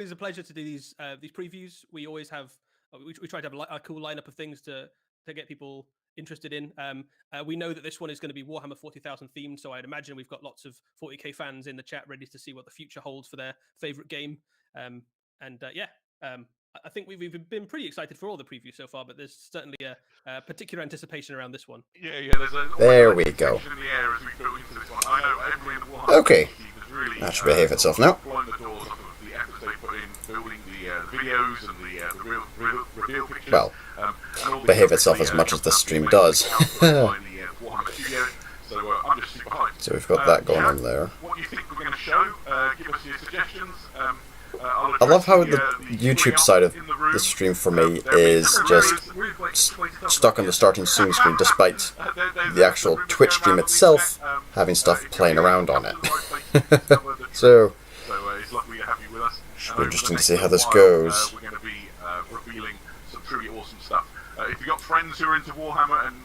It's a pleasure to do these previews. We always have we try to have a cool lineup of things to get people interested in. We know that this one is going to be Warhammer 40,000 themed, so I'd imagine we've got lots of 40k fans in the chat ready to see what the future holds for their favorite game. I think we've been pretty excited for all the previews so far, but there's certainly a particular anticipation around this one. Yeah. There we go. Okay, that should behave itself now. Well, behave itself as much as the stream does. So we've got that going on there. What do you think we're going to show? Give us your suggestions. I love how the YouTube side of the stream for me is just stuck on the starting soon screen, despite the actual Twitch stream itself having stuff playing around on it. So, should be interesting to see how this goes. We're going to be revealing some truly awesome stuff. If you've got friends who are into Warhammer and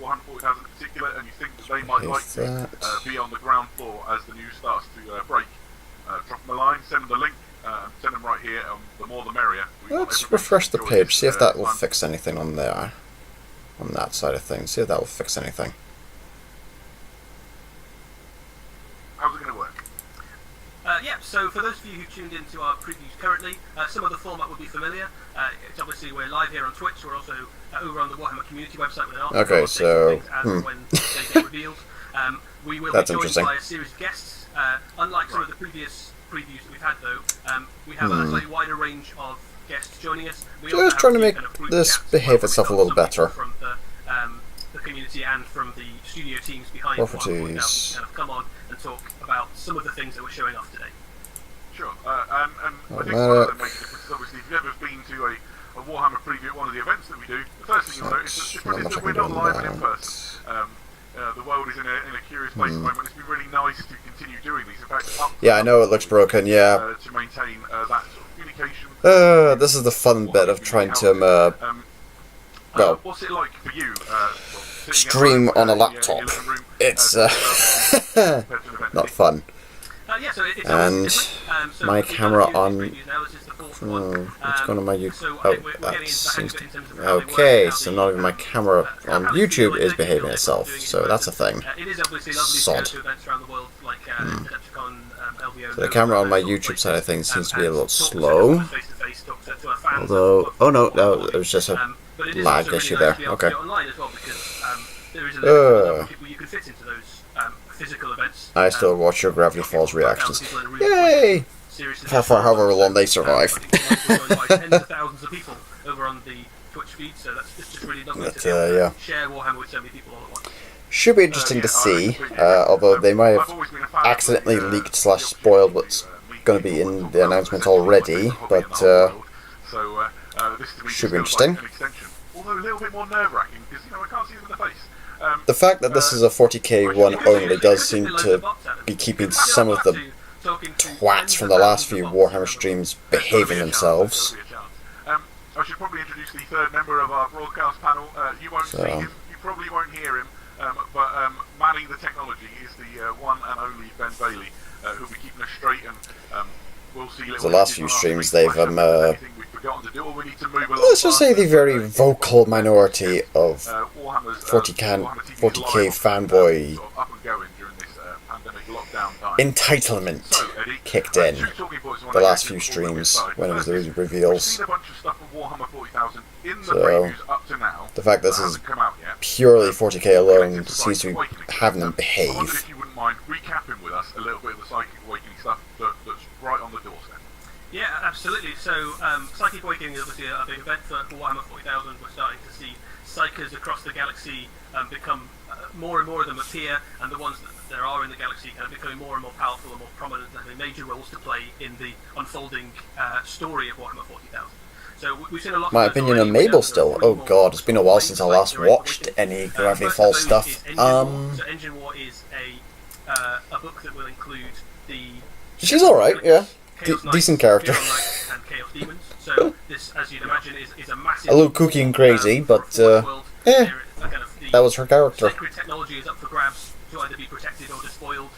Warhammer 40,000 in particular, and you think that they might like to be on the ground floor as the news starts to break, drop them a line, send them the link. Send them right here. The more the merrier. Let's refresh the page, see if that will fix anything on there. On that side of things, see if that will fix anything. How's it going to work? So for those of you who tuned into our previews currently, some of the format will be familiar. It's obviously we're live here on Twitch. We're also over on the Warhammer community website with an article. Okay, so when they get revealed. We will be joined by a series of guests. Unlike some of the previous previews that we've had, though, we have a slightly wider range of guests joining us. Just trying to make this behave itself a little better. From the community and from the studio teams behind properties. kind of come on and talk about some of the things that we're showing off today. Sure. And I think one of the major differences, obviously, if you've ever been to a Warhammer preview at one of the events that we do, the first thing you'll notice is that we're not live and in person. The world is in a curious place at the moment. It's been really nice to continue doing these. In fact, yeah, I know it looks broken. Yeah. To maintain that sort of communication. This is the fun bit of trying to what's it like for you? Stream on a laptop. It's not fun. And my camera on. What's going on my YouTube? Oh, that seems to... Okay, so not even my camera on YouTube is behaving itself, so that's a thing. Sod. So the camera on my YouTube side of things seems to be a little slow. Although, oh no, it was just a lag issue there. Okay. I still watch your Gravity Falls reactions. Yay! For however long they survive. Yeah. Should be interesting to see, although they might have accidentally leaked / spoiled what's going to be in the announcement already, but should be interesting. The fact that this is a 40k one only does seem to be keeping some of the twats from the last few Warhammer streams behaving themselves. I should probably introduce the third member of our broadcast panel. You won't see him, you probably won't hear him, but manning the technology is the one and only Ben Bailey, who'll be keeping us straight, and we'll see. The last few streams they've let's just say the very vocal minority of 40k fanboy entitlement kicked in the last few streams when it was those reveals. So the fact that this is purely 40k alone seems to be having them behave. If you wouldn't mind recapping with us a little bit of the Psychic Awakening stuff that's right on the doorstep. Yeah, absolutely. So Psychic Awakening is obviously a big event for Warhammer 40,000. We're starting to see psychers across the galaxy become more and more of them appear, and the ones that there are in the galaxy kind of becoming more and more powerful and more prominent, and having major roles to play in the unfolding story of Warhammer 40,000. So we've seen a lot. My opinion on Mabel still. Oh god, it's been a while since I last watched any Gravity Falls stuff. So Engine War is a book that will include the. She's all right, yeah. Decent character. And Chaos Demons. So this, as you'd imagine, is a massive. A little kooky and crazy, but that was her character. Sacred technology is up for grabs to either be protected or despoiled.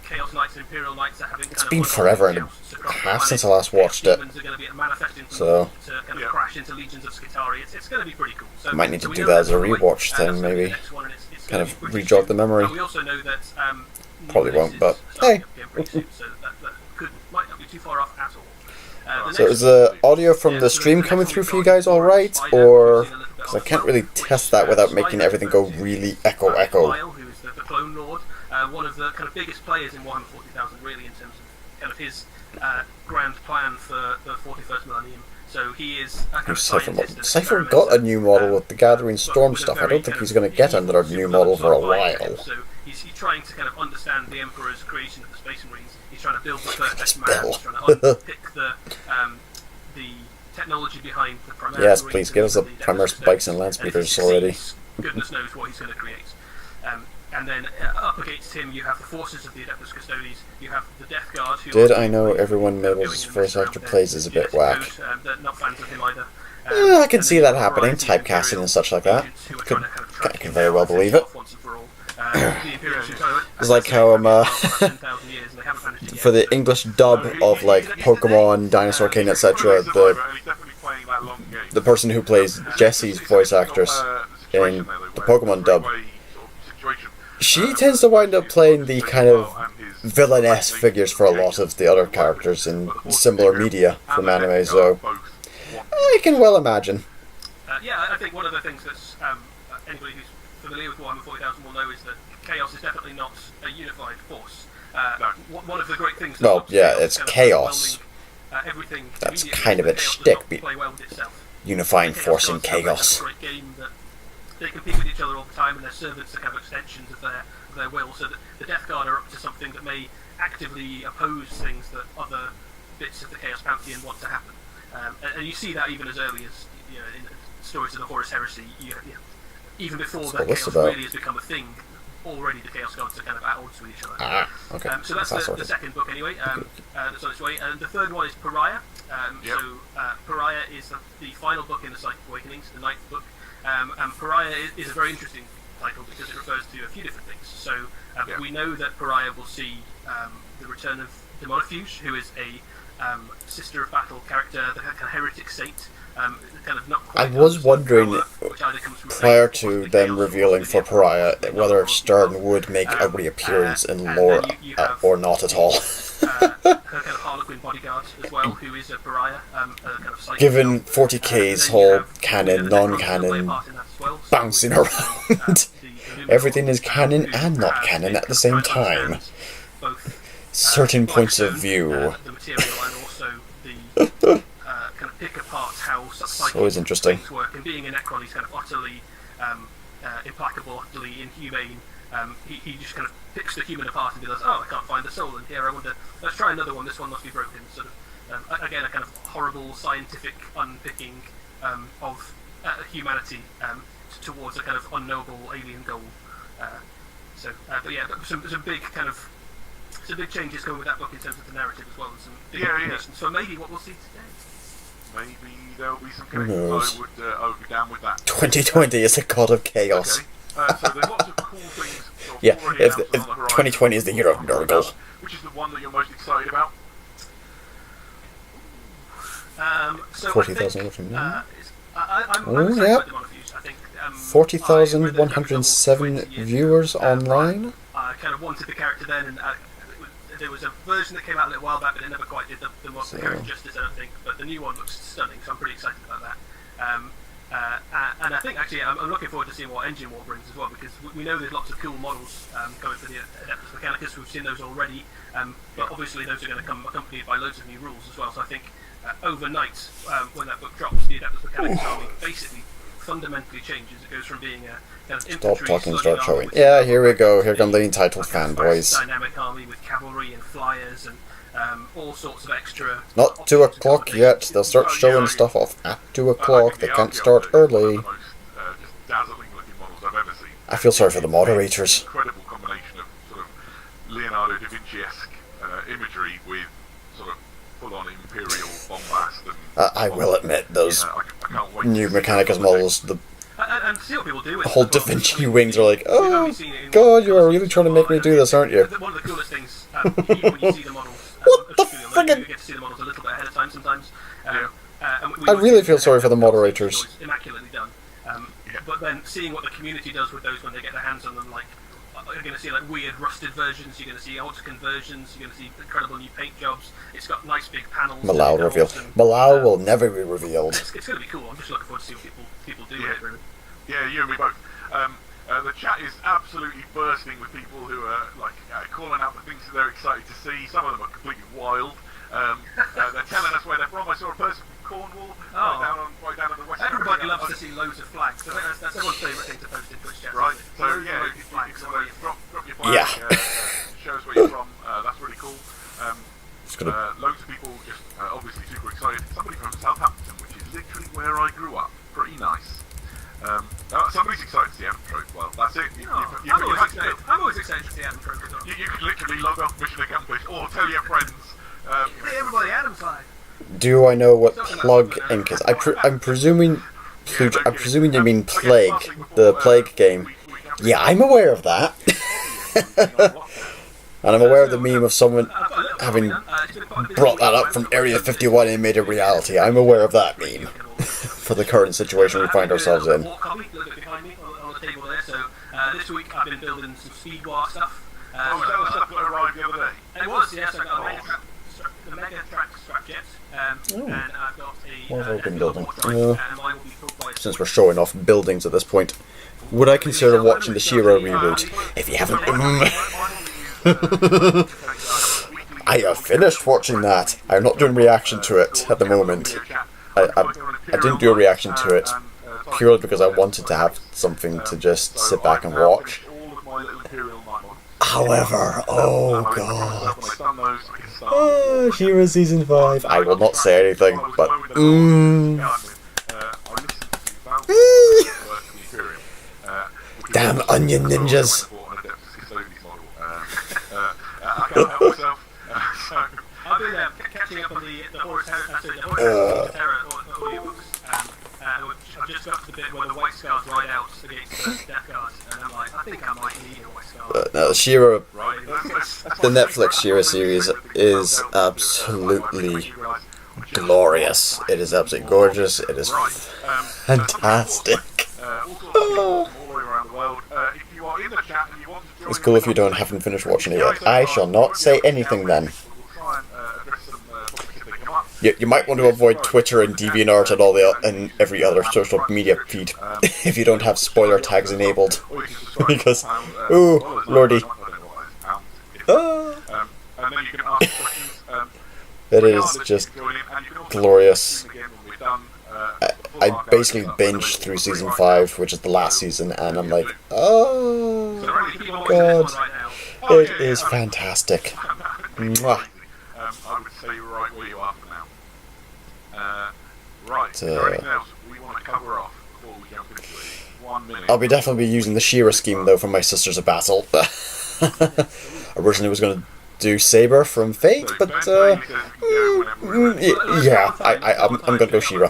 Chaos Knights and Imperial Knights are having. It's been forever in half since I last watched it. So crash into legions of Skitarii. It's going to be pretty cool. So, I might need to do that as a rewatch thing, maybe. Kind of rejog the memory. We also know that probably won't, but hey. So that might not be too far off at all. So is the audio from the stream coming through for you guys alright, or... Because I can't really test that without making everything go really echo. Who is the Clone Lord, one of the kind of biggest players in Warhammer 40,000 really in terms of kind of his grand plan for the 41st millennium. So he is a kind of scientist. Cypher got a new model with the Gathering Storm stuff. I don't think he's going to get another new model for a while. So he's trying to kind of understand the Emperor's creation of the Space Marines. He's trying to build the perfect man. He's trying to unpick the technology behind the Primaris. Yes, please give us the Primaris bikes and land speeders already. Goodness knows what he's going to create. And then up against him, you have the forces of the Adeptus Custodes. You have the Death Guard. Who Did I know everyone Mabel's voice actor plays is a bit whack? They're not fans of him either. I can see that happening, typecasting and such like that. I can very well believe it. It's like how for the English dub of like Pokemon, Dinosaur King, etc. The person who plays Jessie's voice actress in the Pokemon dub, she tends to wind up playing the kind of villainess figures for a lot of the other characters in similar media from anime, so I can well imagine. Yeah, I think one of the things that's anybody who's familiar with Warhammer 40,000 will know is that Chaos is definitely not a unified force. One of the great things. Well, yeah, it's Chaos. Everything that's kind of its shtick. Well with itself. Unifying force in Chaos. They compete with each other all the time, and their servants are kind of extensions of their will. So that the Death Guard are up to something that may actively oppose things that other bits of the Chaos Pantheon want to happen. And you see that even as early as in the stories of the Horus Heresy. Even before the Chaos really has become a thing, already the Chaos Gods are kind of at odds with each other. Okay. So that's the second book anyway. That's on its way. And the third one is Pariah. So Pariah is the final book in the Psychic Awakenings, the ninth book. And Pariah is a very interesting title because it refers to a few different things. So we know that Pariah will see the return of Demonofuge, who is a Sister of Battle character, the kind of heretic saint. Kind of not quite I was wondering, prior to them revealing for Pariah, whether Stern would make a reappearance in lore or not at all. Her kind of Harlequin bodyguard as well, who is a Pariah. Given 40k's whole canon, non-canon, bouncing around, everything is canon and not canon at the same time. Certain points of view. The material and also the kind of pick apart how such always interesting. things work. And being a Necron, he's kind of utterly implacable, utterly inhumane. He just kind of picks the human apart and goes, oh, I can't find the soul, and here I wonder, let's try another one, this one must be broken. Sort of, again, a kind of horrible scientific unpicking of humanity towards a kind of unknowable alien goal. But yeah, some big kind of some big changes coming with that book in terms of the narrative as well, and some big implications. So maybe what we'll see today. Maybe there'll be some connections. I would be down with that. 2020 is a god of chaos. Okay. So there's lots of cool things. Yeah, if 2020 is the year of Nurgle. Which is the one that you're most excited about? 40,000. I'm excited about Demonofuge. I think 40,107 viewers online. I kind of wanted the character then, and there was a version that came out a little while back, but it never quite did the character justice, I don't think. But the new one looks stunning, so I'm pretty excited about that. And I think actually I'm looking forward to seeing what Engine War brings as well, because we know there's lots of cool models coming for the Adeptus Mechanicus. We've seen those already, but obviously those are going to come accompanied by loads of new rules as well. So I think overnight, when that book drops, the Adeptus Mechanicus army basically fundamentally changes. It goes from being a kind of stop talking, start showing. Yeah, here we go. Here come the entitled fanboys. Dynamic army with cavalry and flyers and all sorts of extra. Not 2 o'clock yet. They'll start showing stuff off at 2 o'clock. They can't start early. I feel sorry for the moderators. Incredible combination of sort of Leonardo da Vinci-esque imagery with sort of full-on imperial bombast. And I will admit, those new Mechanicus models, the whole Da Vinci wings are like, oh god, you are really trying to make me do this, aren't you? One of the coolest things, when you see the models, what the friggin'? see the models a little bit ahead of time sometimes. I really feel sorry for the moderators. Immaculately done. But then seeing what the community does with those when they get their hands on them, like, you're going to see like weird rusted versions, you're going to see alter conversions, you're going to see incredible new paint jobs. It's got nice big panels. Malal revealed. Malal will never be revealed. It's going to be cool. I'm just looking forward to see what people do with it, really. Yeah, you and me both. The chat is absolutely bursting with people who are like calling out the things that they're excited to see. Some of them are completely wild. They're telling us where they're from. I saw a person from Cornwall, right down on the west. Everybody loves to see loads of flags. So that's everyone's favourite thing to post in Twitch chat. Right. So yeah, if you can drop your flag, show us where you're from. That's really cool. Loads of people just obviously super excited. Somebody from Southampton, which is literally where I grew up. Pretty nice. Somebody's excited to see Aventro. Well, that's it. I'm always excited to see Aventro. You can literally log off Mission Accomplished or tell your friends. Hey everybody, Adam's side. Do I know what Plug Inc. is? I'm presuming you mean Plague, the Plague game. Yeah, I'm aware of that. And I'm aware of the meme of someone having brought that up from Area 51 and made it reality. I'm aware of that meme for the current situation we find ourselves in. This week I've been building some speed war stuff. Was that the stuff that arrived the other day? It was, yes. I got the Mega Track Strap Jet, and I've got what have I been building? Since we're showing off buildings at this point, would I consider watching the She-Ra reboot? If you haven't... I have finished watching that. I'm not doing reaction to it at the moment. I didn't do a reaction to it purely because I wanted to have something to just sit back and watch. However, oh god. She-Ra Season 5. I will not say anything, but damn onion ninjas. I've been catching up on the Horus Terror audiobooks. I've just got to the bit where the White Scars ride out against the Death Guard, and I'm like, I think I might need a White Scar. No, She-Ra, the Netflix She-Ra series is absolutely glorious. It is absolutely gorgeous. It is fantastic. It's cool if you haven't finished watching it yet. I shall not say anything then. You might want to avoid Twitter and DeviantArt and every other social media feed if you don't have spoiler tags enabled. Because, ooh, lordy. It is just glorious. I basically binged through Season 5, which is the last season, and I'm like, oh god, it is fantastic. Mwah. I would say right where you are for now. Right, is there anything else we want to cover off before we jump into it? 1 minute. I'll be definitely using the She-Ra scheme though for my Sisters of Battle. Originally was going to do Saber from Fate, but yeah, I'm going to go She-Ra.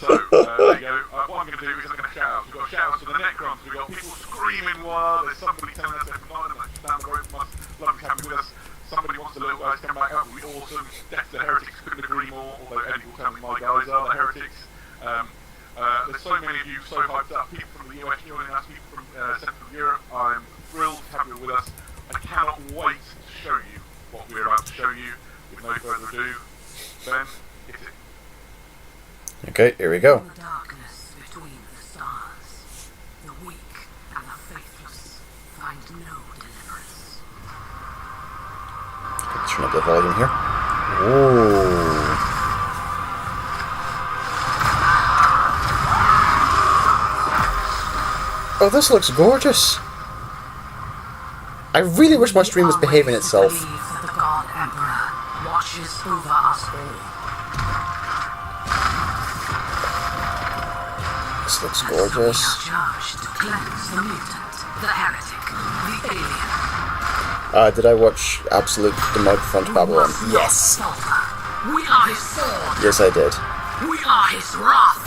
So, there you go. What I'm going to do is I'm going to shout out. We've got shout outs to the Necrons. We've got people screaming while there's somebody telling us they're from Ireland, like down the road from us. Lovely to have you with us. Somebody wants the little guys to come back up. It would be awesome. Death to the Heretics, couldn't agree more. Although Eddie will tell me my guys are the Heretics. There's so many of you so hyped up. People from the US joining us, people from Central Europe. I'm thrilled to have you with us. I cannot wait to show you what we're about to show you. With no further ado, Ben, hit it. Okay, here we go. In the darkness between the stars, the weak and the faithless find no deliverance. Turn up the volume here. Ooh. Oh, this looks gorgeous. I really wish my stream was behaving itself. Believe that the God Emperor watches over us all. This looks gorgeous. We are charged to cleanse the mutant, the heretic, the alien. Did I watch Absolute Demonic Front Babylon? Yes. We are his sword. Yes, I did. We are his wrath.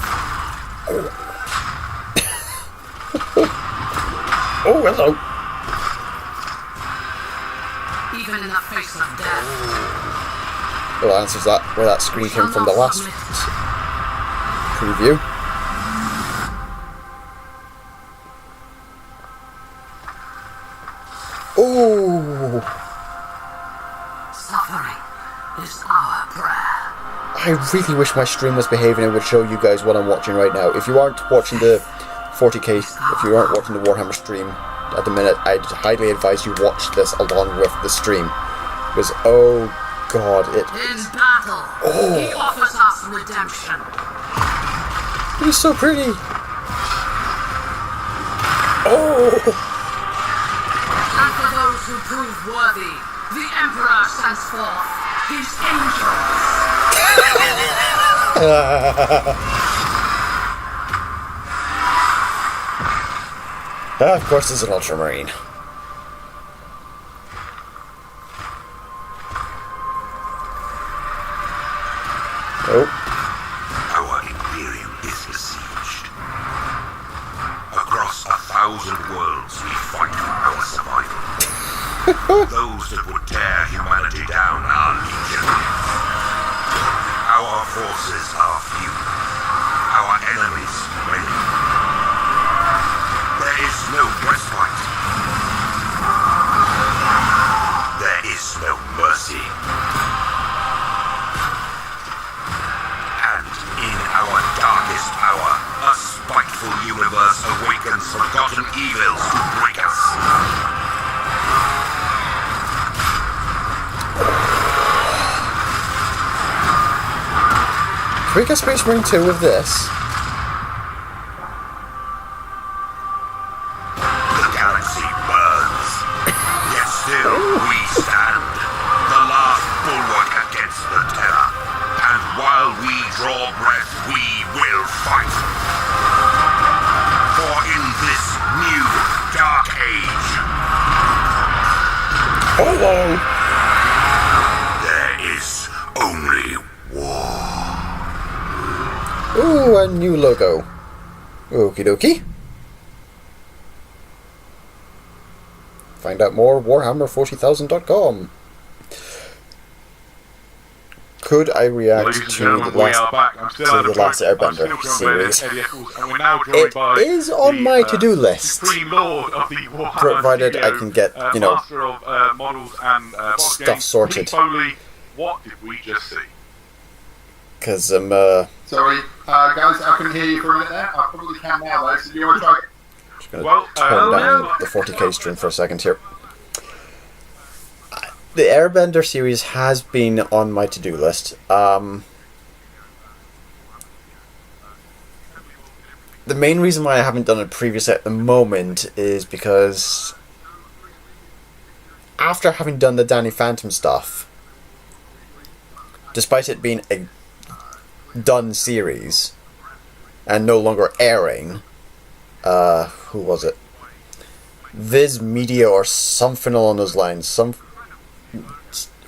Oh, hello. Even in the face of death, Well, that answers that, where that screen came from the last preview. Ooh! Suffering is our prayer. I really wish my stream was behaving and would show you guys what I'm watching right now. If you aren't watching the 40k, if you aren't watching the Warhammer stream at the minute, I'd highly advise you watch this along with the stream. Because, oh god, it... In battle, he offers us redemption. He's so pretty! Oh! And for those who prove worthy, the Emperor sends forth his angels. Of course, it's an ultramarine. Oh. Our Imperium is besieged. Across 1,000 worlds, we fight for our survival. Those that would tear humanity down are legion. Our forces are few. Our enemies many. There is no respite. There is no mercy. And in our darkest hour, a spiteful universe awakens forgotten evils to break us. Can we get Space Marine 2 with this? The galaxy burns. Yet still we stand. The last bulwark against the terror. And while we draw breath, we will fight. For in this new dark age, Hello! there is only war. Ooh, a new logo. Okie dokie. Find out more Warhammer40,000.com. Could I react Ladies and to gentlemen, the we last, are back. I'm still to out of the last breath. I'm Airbender still joined by series? Eddie Eccles, and we're now joined It by is on the, my to-do list. Supreme Lord of the Warhammer Provided Studio, I can get, you know, Master of models and box stuff games. sorted. Pete Foley, what did we just see? Because I'm, Sorry, guys, I couldn't hear you for a minute there. I probably can now, though, so do you want to try? just going to Well, turn down the 40k stream for a second here. The Airbender series has been on my to-do list. The main reason why I haven't done it previously at the moment is because after having done the Danny Phantom stuff, despite it being a done series and no longer airing, who was it? Viz Media or something along those lines,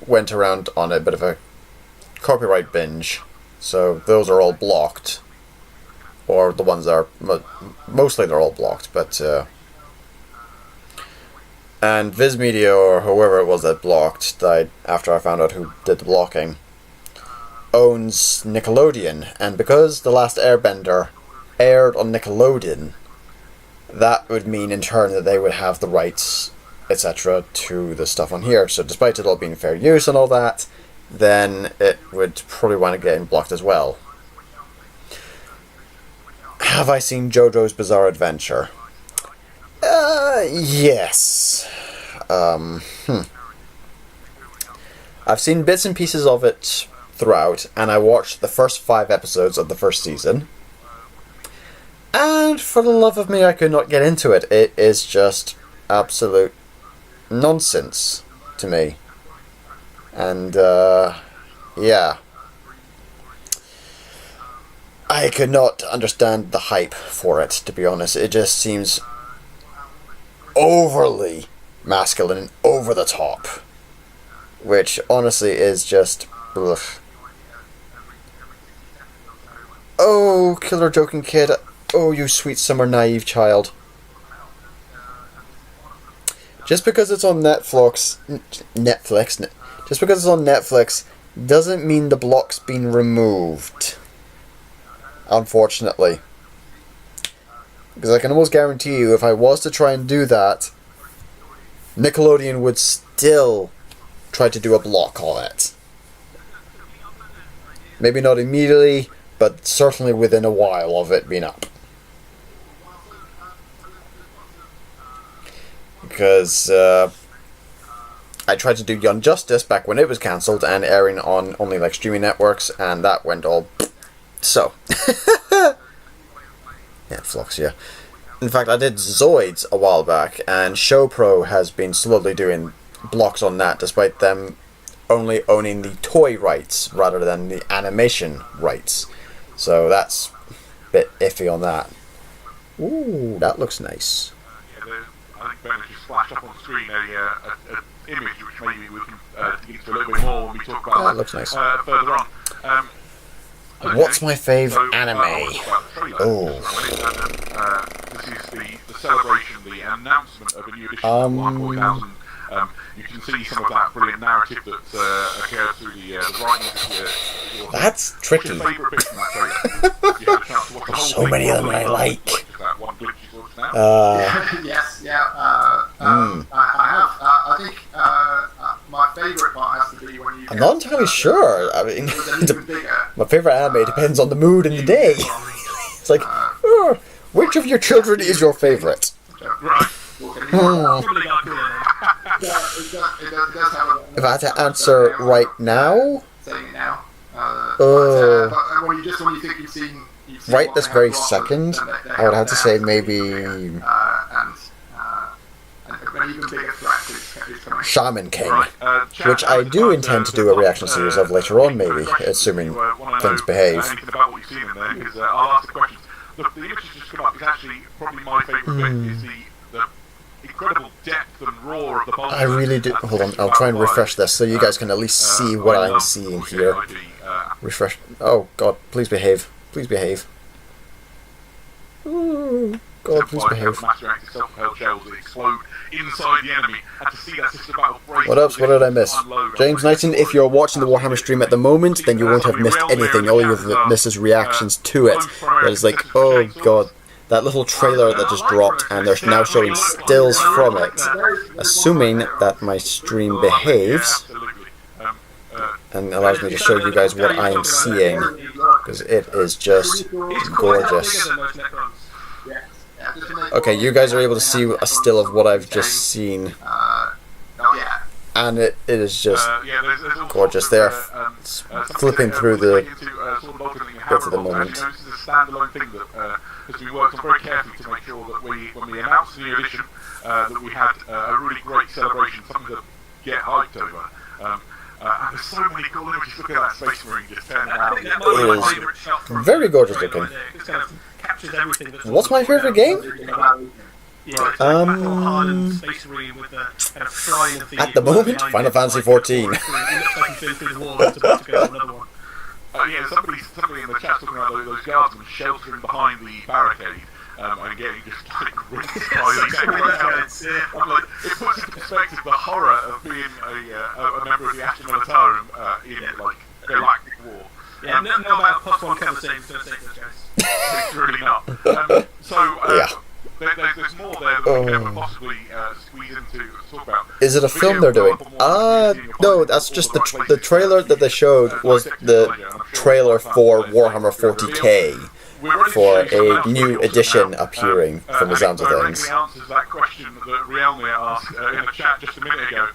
went around on a bit of a copyright binge, so those are all blocked. Or the ones that are... mostly they're all blocked, but... and Viz Media, or whoever it was that blocked, died after I found out who did the blocking, owns Nickelodeon. And because The Last Airbender aired on Nickelodeon, that would mean in turn that they would have the rights, etc., to the stuff on here. So despite it all being fair use and all that, then it would probably want to get blocked as well. Have I seen JoJo's Bizarre Adventure? Yes. I've seen bits and pieces of it throughout, and I watched the first 5 episodes of the first season. And for the love of me, I could not get into it. It is just absolute nonsense to me. And, yeah. I could not understand the hype for it, to be honest. It just seems overly masculine and over the top. Which, honestly, is just... ugh. Oh, killer joking kid. Oh, you sweet summer naive child. Just because it's on just because it's on Netflix doesn't mean the block's been removed. Unfortunately. Because I can almost guarantee you, if I was to try and do that, Nickelodeon would still try to do a block on it. Maybe not immediately, but certainly within a while of it being up. Because I tried to do Young Justice back when it was cancelled and airing on only like streaming networks, and that went all so. Yeah, Fluxia. In fact, I did Zoids a while back, and ShowPro has been slowly doing blocks on that, despite them only owning the toy rights rather than the animation rights. So that's a bit iffy on that. Ooh, that looks nice. I think Ben has just flashed up on screen an image which maybe we can dig into a little bit more when we talk about that looks nice. Further on. Okay. What's my favourite anime? Oh. This is the celebration, the announcement of a new edition of Warhammer 40,000. You can see some of that brilliant narrative that occurs through the writing of the That's tricky. What's your favourite bit from that trailer? You had a chance to watch the whole So thing many of them properly, I like. that one glimpse you saw just now? Yes, yeah. I have. I think my favourite part has to be when you. I'm not entirely sure. I mean, even bigger. my favourite anime depends on the mood and the day. It's like, oh, which of your children is your favourite? Right. If I had to answer right now, Saying it now. uh, But when you think you've seen right what this they very have to offer, second, then they I would have to say maybe and an even bigger threat is coming. Shaman King, Chat, which I do intend to do a reaction series of later on, maybe, assuming things behave. Anything about what you've seen in there, because I'll ask the questions. Look, the image that's just come up is actually probably my favourite bit, is the incredible depth and roar of the boulder. I really do. Hold on, I'll try and refresh this so you guys can at least see what I'm seeing here. Refresh. Oh God, please behave. Please behave. Ooh, God, please behave. What else? What did I miss? James Knighton, if you're watching the Warhammer stream at the moment, then you won't have missed anything. All you've missed is reactions to it. But it's like, oh God, that little trailer that just dropped, and they're now showing stills from it. Assuming that my stream behaves and allows me to show you guys what I am seeing, because it is just gorgeous. Okay, you guys are able to see a still of what I've just seen, and it is just gorgeous. They're flipping through the bits at the moment. This is a standalone thing that has been worked on very carefully to make sure that when we announced the new edition, that we had a really great celebration, something to get hyped over. And there's so many cool images. Look at that Space Marine just turning around. It is very gorgeous looking. What's my favourite game? At the moment, Final Fantasy 14. Yeah, somebody in the chat talking about those guardsmen sheltering behind the barricade. And getting just like rinsed by these I'm like, it puts into perspective the horror of being a member of the Aston Militarum in like Galactic War. Yeah, no about +1 cover saves, don't save those guys. It's really not. There's more there that we can ever possibly squeeze into talk about. Is it a film they're doing? No, that's just the trailer that they showed was the trailer for Warhammer 40k. For a new edition appearing from the sounds of things. Directly answers that question that Rielme asked in the chat just a minute ago.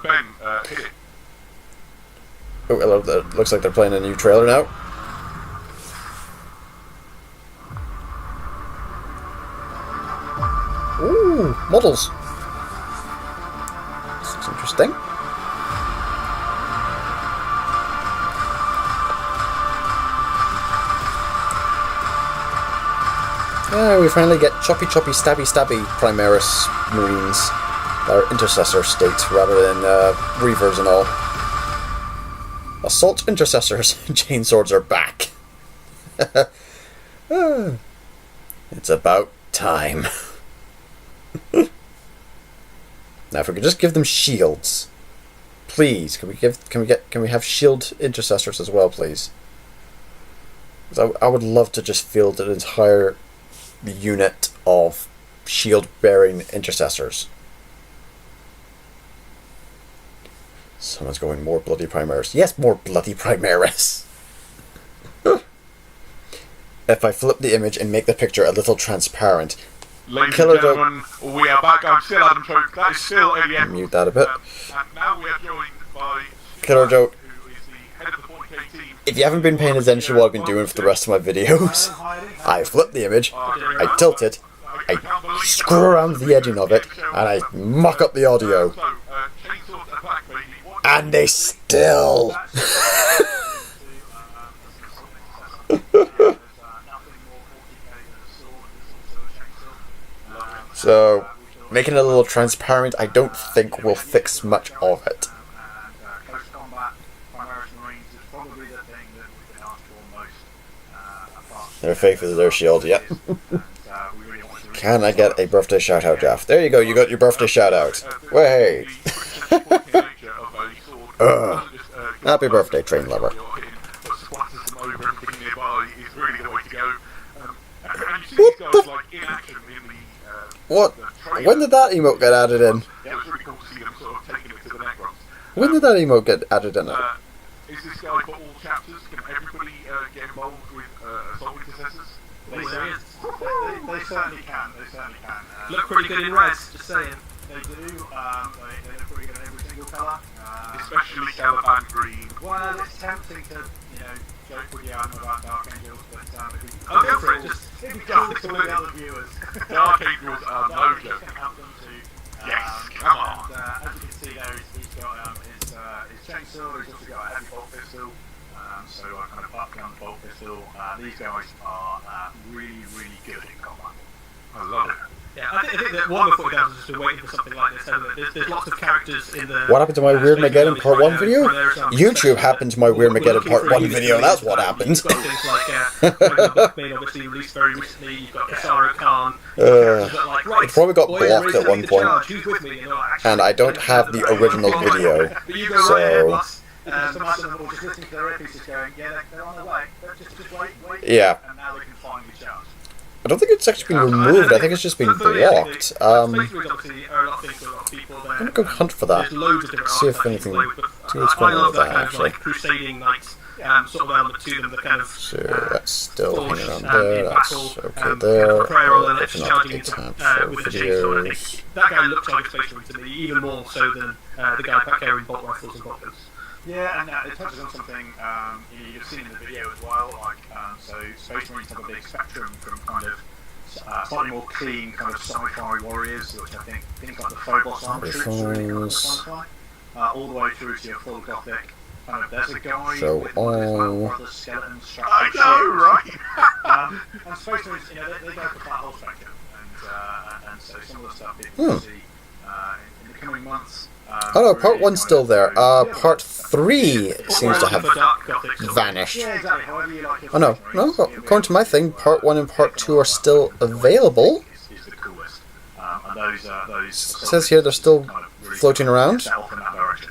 Ben, hit it. Oh, hello, that looks like they're playing a new trailer now. Ooh, models. This looks interesting. We finally get choppy, stabby Primaris Marines that are intercessor states rather than Reavers and all. Assault Intercessors chainswords are back. It's about time. Now if we could just give them shields. please, can we have shield intercessors as well, please? 'Cause I would love to just field an entire unit of shield-bearing intercessors. Someone's going more bloody Primaris. Yes, more bloody Primaris. If I flip the image and make the picture a little transparent. Ladies Killer and gentlemen, we are back. I'm still Adam Choke. That is still ADM. Mute that a bit. And now we are joined by Killer Joke. who is the head of the 40k team. If you haven't been paying attention to what I've been doing for the rest of my videos, I flip the image, I tilt it, I screw around the edging of it, and I muck up the audio. And they still... So, making it a little transparent, I don't think will fix much of it. Their faith is their shield, yep. Can I get a birthday shout out, Jeff? There you go, you got your birthday shout out. Way! Happy birthday, train lover. What? When did that emote get added in? When did that emote get added in? Is this guy for all chapters? Can everybody get involved with assault intercessors? They certainly can. They certainly can. Look pretty good in res, just saying. They do. They look pretty good in every single colour. Especially Caliban Green. Well, it's tempting to, joke with you about Dark Angels, but I'll go for it. Just it'd be cool to all the other viewers. Dark Angels are no joke. Can help them to. Yes, come on. And, as you can see there, he's got his chainsaw. He's also got a heavy bolt pistol. So I kind of up gun bolt pistol. These guys are really, really good in combat. I love it. yeah, I think that Warhammer 40,000 has been waiting for something like this. Hasn't it? There's lots of characters in the. What happened to my Weird Mageddon Part 1 video? YouTube happened to my Weird Mageddon Part 1 video, that's what happened. You've got things like Blackmail, obviously released very recently. You've got Kasaro Khan. It probably got blocked at one point. And I don't have the original video, so... Some of them will just listen to their earpieces going, yeah, they're on their way. Just wait. Yeah. And now they can finally charge. I don't think it's actually been removed, I think it's just been blocked. I'm going to go hunt for that. See if anything... See what's going on with that, actually. Crusading knights, sort of element to them, the kind of... So that's still hanging on there, that's okay there. Open up the tab for videos. That guy looks like a Space Marine to me, even more so than the guy back there in bolt rifles and bolt guns. Yeah, and it touches on something you've seen in the video as well. So Space Marines have a big spectrum from kind of slightly more clean kind of sci-fi warriors, which I think things like the Phobos armor troops are really kind of sci-fi, all the way through to your full gothic. There's a guy with one of his little brother's skeletons strapped I know, right? And Space Marines, they go for that whole spectrum, and so some of the stuff people will see in the coming months. Oh no, part 1's still there. Part 3 seems to have vanished. Yeah, exactly. However you like your Oh no, according to my thing, part 1 and part 2 are still available. Is the coolest. And those It says here they're still floating around. set off in that direction.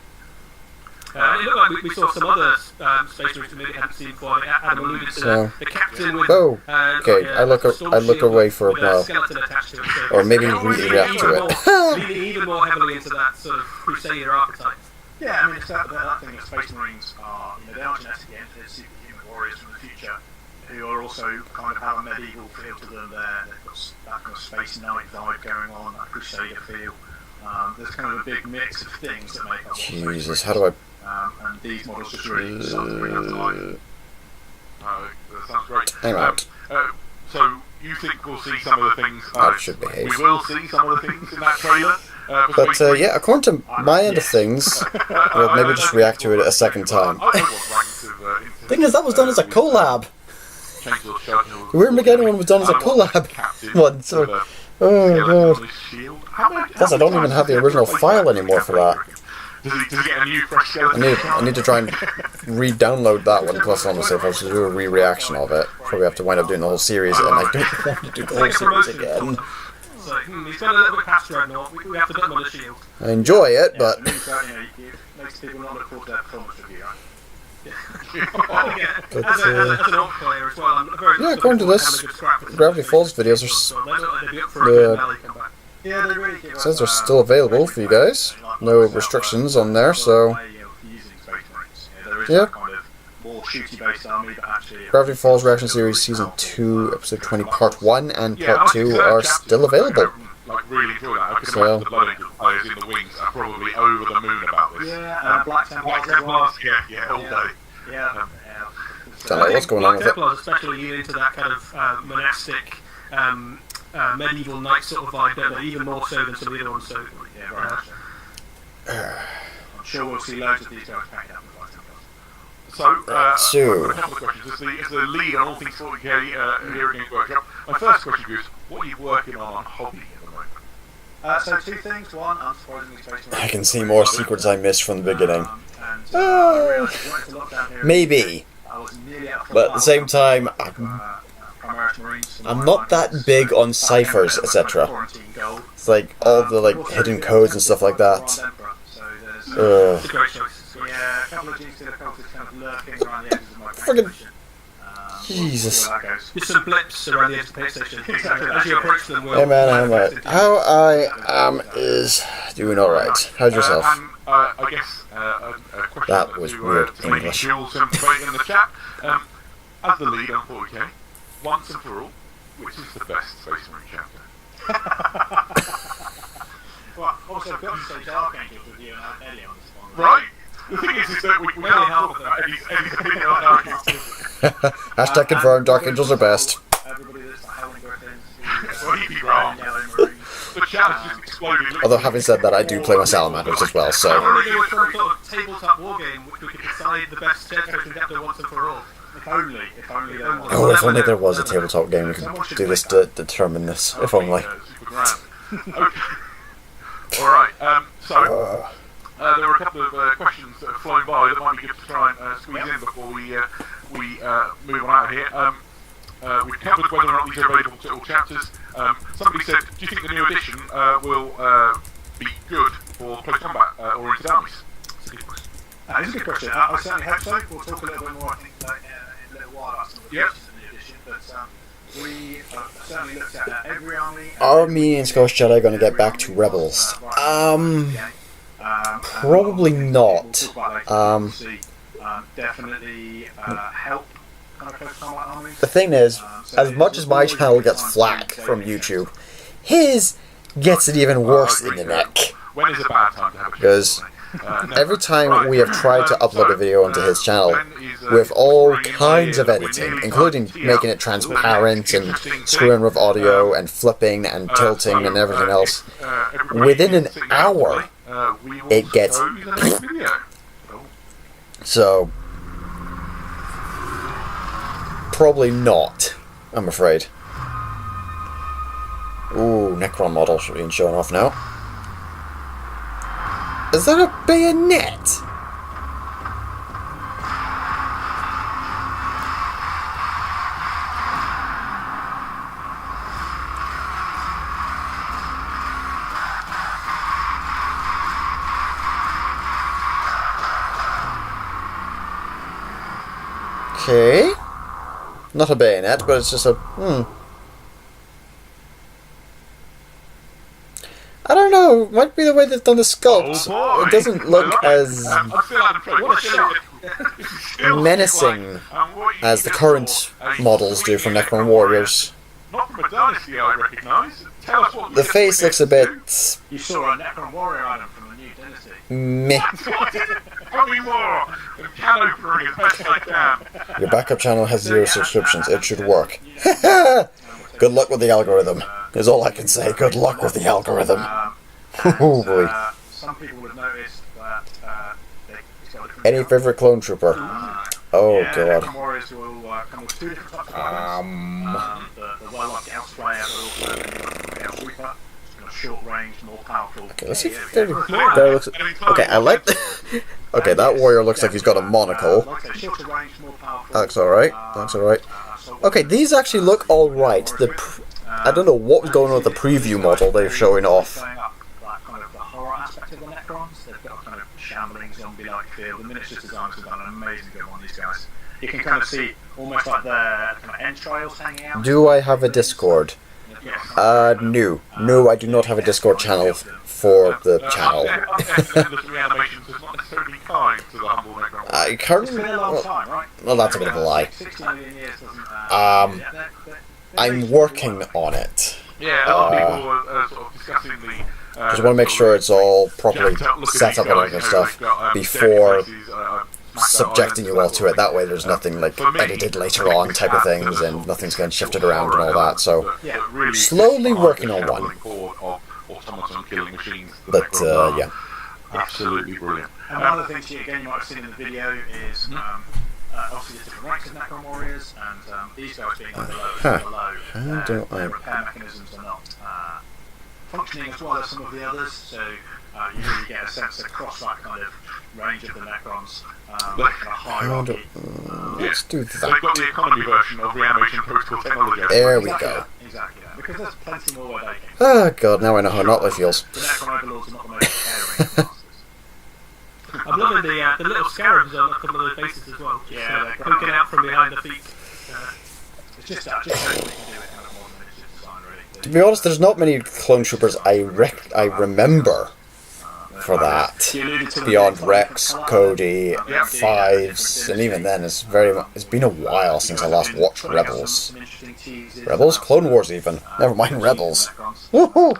It looked like we saw some other Space Marines that maybe hadn't seen before. Adam alluded to the captain with... Oh, okay, I look away for a while. Or maybe react to it. Leaning even more heavily into that sort of Crusader archetype. Yeah, I mean, it's that thing that Space Marines are, they are genetically engineered superhuman warriors from the future who are also kind of have a medieval feel to them there. They've got that kind of space knight vibe going on, that Crusader feel. There's kind of a big mix of things that make up Jesus, how do I... and these models just really start to bring that to life. That sounds great. I'm out. So you think we'll see some of the things? I should behave. We will see some of the things in that trailer. But yeah, according to my end of things, we'll maybe just react to it a second time. Thing is, that was done as a collab. The Weird Mageddon one was done as a collab one, so... Oh god. Plus, I don't even have the original file anymore for that. Does he get a new fresh skeleton? I need to try and re-download that one, plus honestly, if I was to do a re-reaction of it, probably have to wind up doing the whole series, and I don't want to do the whole series again. So, he's got a little bit past Dreadnought, we have to put him on the shield. I enjoy it, but... No makes people not look forward to their performance review, right? But, as an alt player as well, I'm very yeah, according to this, Gravity Falls videos says they're still available for you guys. No restrictions on there, so yeah. Gravity Falls Reaction Series Season 2, Episode 20, Part 1 and Part 2 are still available. Like, really enjoy that. I can imagine the loading players in the wings are probably over the moon about this. Yeah, Black Templars, all day. Yeah. Don't know what's going on with it. Templars especially lean into that kind of monastic, medieval knight sort of vibe, don't they? Even more so than some of the other ones. So, yeah, very much so. I'm sure we'll see loads of details packed up with Black Templars. So, I've got a couple of questions. As the lead on all things 40k here at Games Workshop, my first question is, what are you working on hobby at the moment? So two things. One, unsurprisingly, Space Marine. I can see more secrets I missed from the beginning. Maybe. But at the same time, I'm not that big on ciphers, etc. It's like all the like hidden codes and stuff like that. it's a great choice. Yeah, a couple of G's kind of lurking around the edges of my Friggin' station. Jesus. Just some blips around the edge of the PlayStation. Exactly. As you approach them, Hey man, how I am is doing alright. How's yourself? I guess a question That was weird to maybe English. fuel some debate in the chat. As the lead on 40k, once and for all, which is the best Space Marine chapter? Well, also, I've got to say Dark Angels with you and Ellie on this one. Right? The thing is that we can't talk about Eddie's opinion on Dark Angels. Hashtag confirmed, Dark Angels are best. Everybody that's the Howling Griffins. Well, he'd be wrong. The chat has just exploded. Although having said that, I do play my Salamanders as well, I so... want to do a sort of tabletop wargame which we could decide the best Space chapter once and for all. If only there was. Oh, if only there was a tabletop game we could do this to determine this. If only. Super grand. Okay. Alright, so there were a couple of questions that have flown by that might be good to try and squeeze in before we move on out of here. We've covered whether or not these are available to all chapters. Somebody said, do you think the new edition will be good for close combat or into armies? That's a good question. That is a good question. I certainly hope so. We'll talk a little bit more, I think, in a little while about some of the features of the new edition. But we certainly looked at every army. Are me and Scottish Jedi going to get back to Rebels? Probably not. Definitely help kind of close combat armies. The thing is, as much as my channel gets flack from YouTube, his gets it even worse in the neck. When is a bad time to have a Because every time we have tried to upload a video onto his channel, with all kinds of editing, including making it transparent and screwing with audio and flipping and tilting and everything else, within an hour, it gets... So, probably not, I'm afraid. Ooh, Necron model should be showing off now. Is that a bayonet? Okay. Not a bayonet, but it's just a... I don't know, it might be the way they've done the sculpt. Oh boy. It doesn't look as menacing as the current models do from Necron Warriors. Not from a dynasty I recognise. Tell us what The face looks a bit... You saw a Necron Warrior item from the new dynasty. meh. Tell me more! Can opening as best I can. Your backup channel has 0 subscriptions, it should work. Good luck with the algorithm, is all I can say. Good luck with the algorithm. Oh boy. Some people would notice that it's got a different Any favourite clone trooper? Oh yeah, god. Necron Warriors will come with two different types of weapons. The well-like Gauss Slayer, but also the Gauss Reaper. It's short range, more powerful. Okay, let's see if there looks... Okay, I like... Okay, that warrior looks like he's got a monocle. Like I say, shorter range, more powerful. That looks alright. That looks alright. Okay, these actually look alright. I don't know what was going on with the preview model they're showing off. Kind of the horror aspect of the Necrons. They've got kind of shambling zombie feel. The miniatures designers have done an amazing job on these guys. You can kind of see almost like their kind of entrails hanging out. Do I have a Discord? No. No, I do not have a Discord channel for the channel. I currently... It's been a long time, right? Well, that's a bit of a lie. 60 million years doesn't... I'm working on it. Yeah, a lot of people are sort of discussing the... Just want to make sure it's all properly set up and all that stuff before subjecting you all to it. That way there's nothing like edited later on type of things, and nothing's getting shifted around and all that. So slowly working on one. But yeah. Absolutely brilliant. And one of the things you might have seen in the video is obviously there's different ranks of Necron warriors, and these guys being on the low, their repair mechanisms are not functioning as well as some of the others, so you really get a sense across that kind of range of the Necrons, kind of hierarchy. Let's do So they've got the economy version of reanimation protocol technology. There we go. Exactly that, because there's plenty more where they came from. Oh god, now I know how Notley feels. The Necron overlords are not the most caring masters. I'm loving the little scarabs on a couple of those faces as well. Yeah, they're poking out from behind the feet. It's just that we can do it kind of more than miniature design, really. To be honest, there's not many clone troopers I remember for that. Beyond Rex, Cody, Fives, and even then it's been a while since I last watched Rebels. Rebels? Clone Wars even. Never mind Rebels. Woohoo!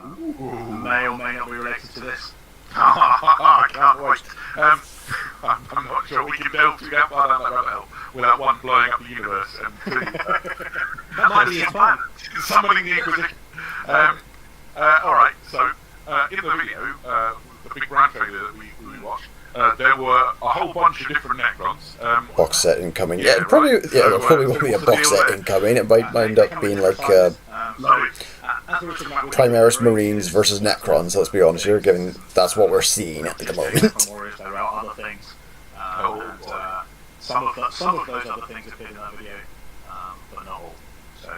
May or may not be related to this. I can't wait. I'm not sure we can delve too far down that rabbit hole without one blowing up the universe and two, That might be his plan. summoning the Inquisition. Alright, so in the video, the big brand trailer that we watched, there were a whole bunch of different Necrons. Box set incoming. Yeah, probably. Yeah, there probably won't be a box set incoming. It might end up being like Primaris Marines versus Necrons. Let's be honest here, given that's what we're seeing at the moment. There are other things, and some of those other things appeared in that video, but not all. So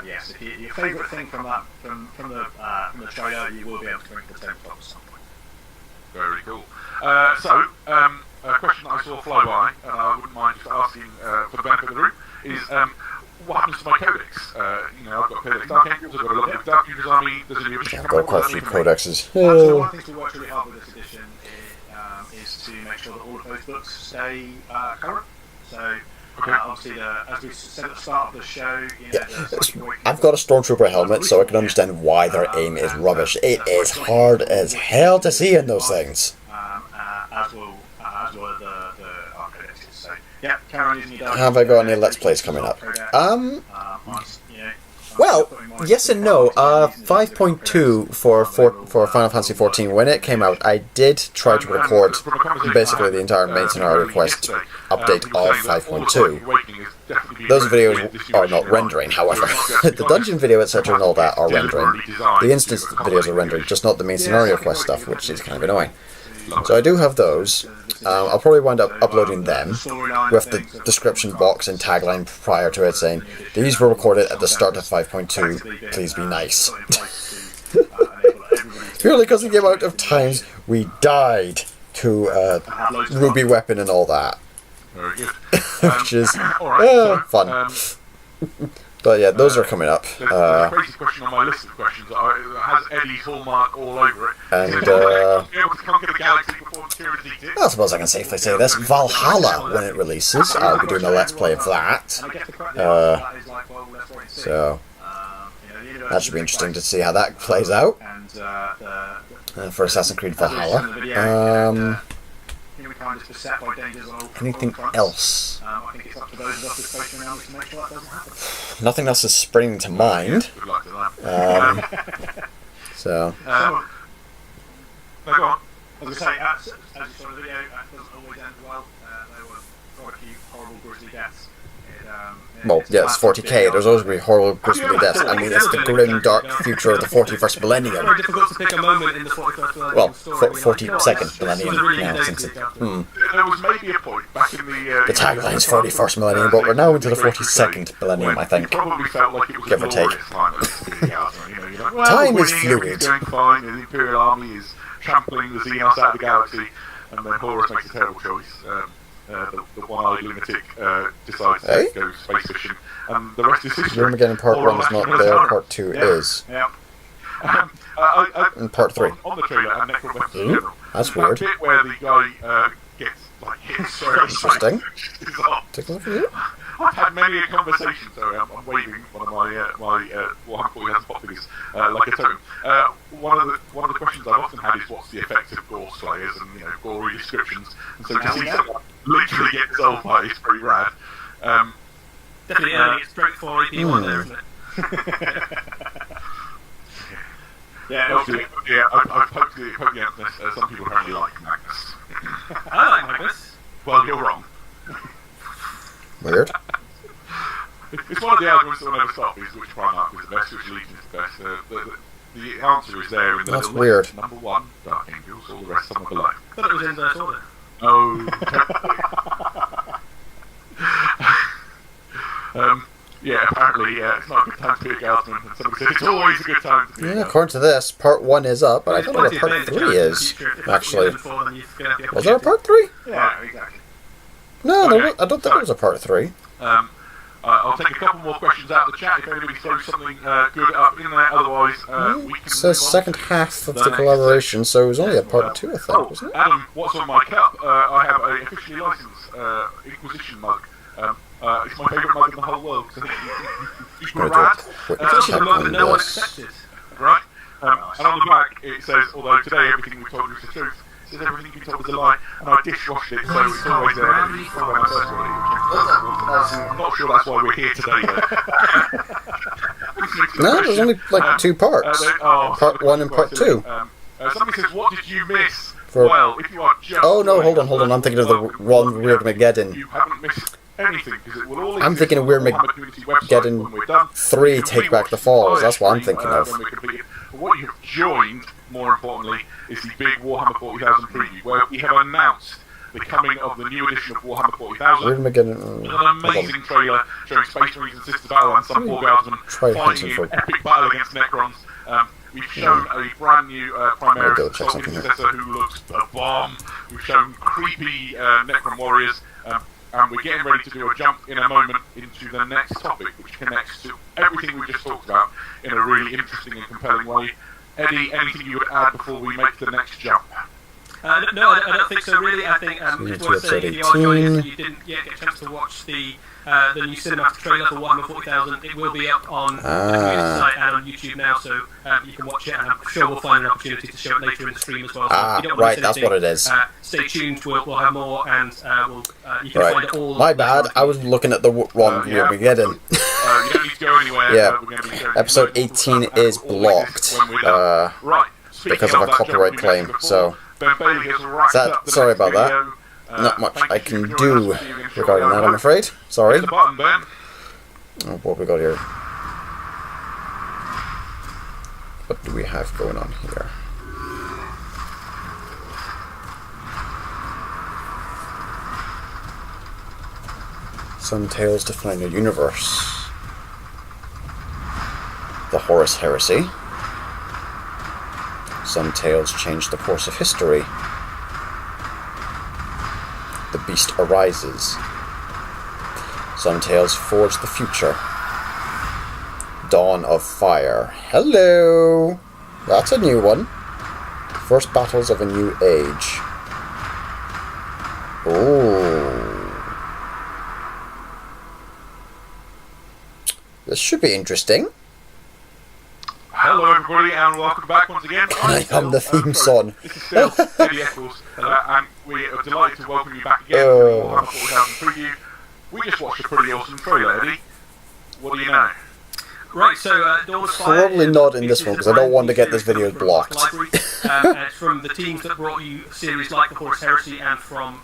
yes, if your favourite thing from the trailer, you will be able to bring to the tabletop at some point. Very cool. So, a question that I saw fly by, and I wouldn't mind just asking for the benefit of the group, is what happens to my codex? I've got Codex Dark Angels, I've got a lot of Dark Angels Army, there's a new edition I've got quite a few codexes. So one of the things we worked really hard with this edition is to make sure that all of those books stay current. So obviously, as we said at the start of the show, I've got a Stormtrooper helmet, so I can understand why their aim is rubbish. It is hard as hell to see in those things. As will the Arcodexes. So yeah, Karen using your Have I got any Let's Plays coming up? Well, yes and no. 5.2 for Final Fantasy 14, when it came out, I did try to record basically the entire main scenario quest update of 5.2. Those videos are not rendering, however. The dungeon video, etc. and all that are rendering. The instance videos are rendering, just not the main scenario quest stuff, which is kind of annoying. So I do have those. I'll probably wind up uploading them with the description box and tagline prior to it saying, these were recorded at the start of 5.2, please be nice. Purely because of the amount of times we died to Ruby Weapon and all that. Very good. Which is fun. But yeah, those are coming up. There's a crazy question on my list of questions that has Eddie's hallmark all over it. And be able to conquer the galaxy before Tyranny did. I suppose I can safely say this. Valhalla, when it releases, I'll be doing a Let's Play of that. So that should be interesting to see how that plays out for Assassin's Creed Valhalla. Anything else? Nothing else is springing to mind. So. No, go on. As I say, as you saw in the video, it doesn't always end well. There were quite a few horrible, grisly deaths. Well, yeah, it's 40k. There's always going to be horrible, grisly deaths. I mean, it's the grim, dark future of the 41st millennium. Very difficult to pick a moment in the 41st millennium. Well, 42nd millennium now, since it. There was maybe a point back in the. The tagline's 41st millennium, but we're now into the 42nd millennium, I think. Probably felt like it was Give or take. Time is fluid. Doing fine. The Imperial Army is trampling the Xenos out of the galaxy. and then Horus makes a terrible choice. The one-eyed lunatic decides to go space fishing, and the rest is history. Armageddon Part 1 is not there, Part 2 is. Yeah. And Part 3. On the trailer and Necron weapons in general. That's weird. That bit where the guy gets hit so Interesting. bizarre. Take a look at you. I've had many a conversation, sorry, I'm waving one of my Warhammer 40,000 pop figures like a totem. One of the questions I've often had is what's the effect of gore slayers and gory descriptions, and so to see someone literally get dissolved by it is pretty rad. Definitely early, it's stroke 4 EP1 there, isn't it? I've poked the Anthony. Some people apparently like Magnus. I like Magnus. Well, you're wrong. Weird. It's one of the arguments that will never stop, is which Primarch is the best, which Legion is the best. The answer is there in the That's little weird. list. Number 1, Dark Angels, all the rest somewhere below. I thought it was inverse order. Oh. Apparently, it's not a good time to be a guardsman, and somebody said it's always a good time to be a guardsman. According to this, Part 1 is up, but I don't know what Part 3 is, actually. Was there a Part 3? Yeah, exactly. No, Okay, I don't think there was a Part 3. I'll take a couple more questions out of the chat if anybody throws something good up in there. Otherwise, we can. It says move on second to half of the the next collaboration, so it was only a Part 2, I think, wasn't it? Adam, what's on my cup? I have a officially licensed Inquisition mug. It's my favourite mug in the whole world. It's Gonna do rad. a quick It's also check the mug on that no one this. expected. Right? And on the back it says, although today everything we told you is the truth, it says everything you told is a lie, and I dishwashed it, so it's always there. When I first ordered it. I'm not sure that's why we're here today, though. No, there's only like 2 parts. Part 1 and Part 2. Somebody says, what did you miss? For- Well, if you are just... Oh no, hold on, I'm thinking of the one Weird Mageddon. You haven't missed anything, because it will all I'm thinking of Weird Mageddon 3, Take Back the Falls, that's what I'm thinking of. What you have joined, more importantly, is the big Warhammer 40,000 preview, where we have announced the coming of the new edition of Warhammer 40,000. Weird Mageddon... An amazing trailer showing Space Marines and Sister Battle and some poor guardsmen Try fighting hunting in for- epic battle against Necrons. We've shown a brand new Primaris I'll go check Assault something here. Intercessor who looks a bomb. We've shown creepy Necron warriors. And we're getting ready to do a jump in a moment into the next topic, which connects to everything we just talked about in a really interesting and compelling way. Eddie, anything you would add before we make the next jump? No, I don't think so. Really, I think it's worth saying if you are joining us and you didn't yet get a chance to watch the new cinematic trailer for Warhammer 40,000, it will be up on the community site and on YouTube now, so you can watch it. And I'm sure we'll find an opportunity to show it later in the stream as well. So if you don't want right, to that's what it is. Stay tuned. We'll have more, and you can find it all. My bad, I was looking at the one Weird Mageddon. You don't need to go anywhere. Yeah. We're going to be showing Episode you 18 stuff is and all this blocked. when we're done. Right. Because of a that copyright jump we mentioned claim, before, so Ben Bailey has wrapped up the sorry next about that. video. Not much Thank I you can for joining do us. We'll see you again shortly, regarding that, I I'm hope. afraid. Sorry. Hit the button, Ben. Oh, what have we got here? What do we have going on here? Some tales define a universe. The Horus Heresy. Some tales change the course of history. The Beast arises. Some tales forge the future. Dawn of Fire. Hello! That's a new one. First battles of a new age. Ooh. This should be interesting. Hello everybody and welcome back once again. I am the theme song. This is still Eddie Eccles and we are delighted to welcome you back again to the Warhammer 40,000 preview. We just watched a pretty awesome trailer, Eddie. What do you know? Right, so Dawn of Fire, Probably not in this one because I don't want to get this video blocked. And it's from the teams that brought you series like the Horus Heresy and from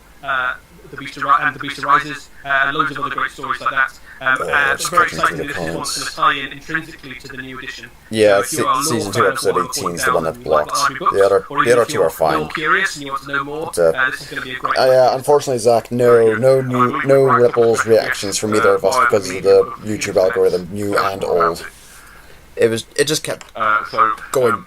the Beast Arises, and loads of other great stories like that. It's very exciting that this is one that's going to tie in intrinsically to the new edition. Yeah, So if you are a season lore 2, fan of episode Warhammer 18 is the one that 40,000 and you like blocked. RP books, The other or even if two you're are fine. more curious and you want to know more, But, this is going to be a great unfortunately, Zach, no ripples reactions from either of us because of the YouTube algorithm, new and old. It just kept going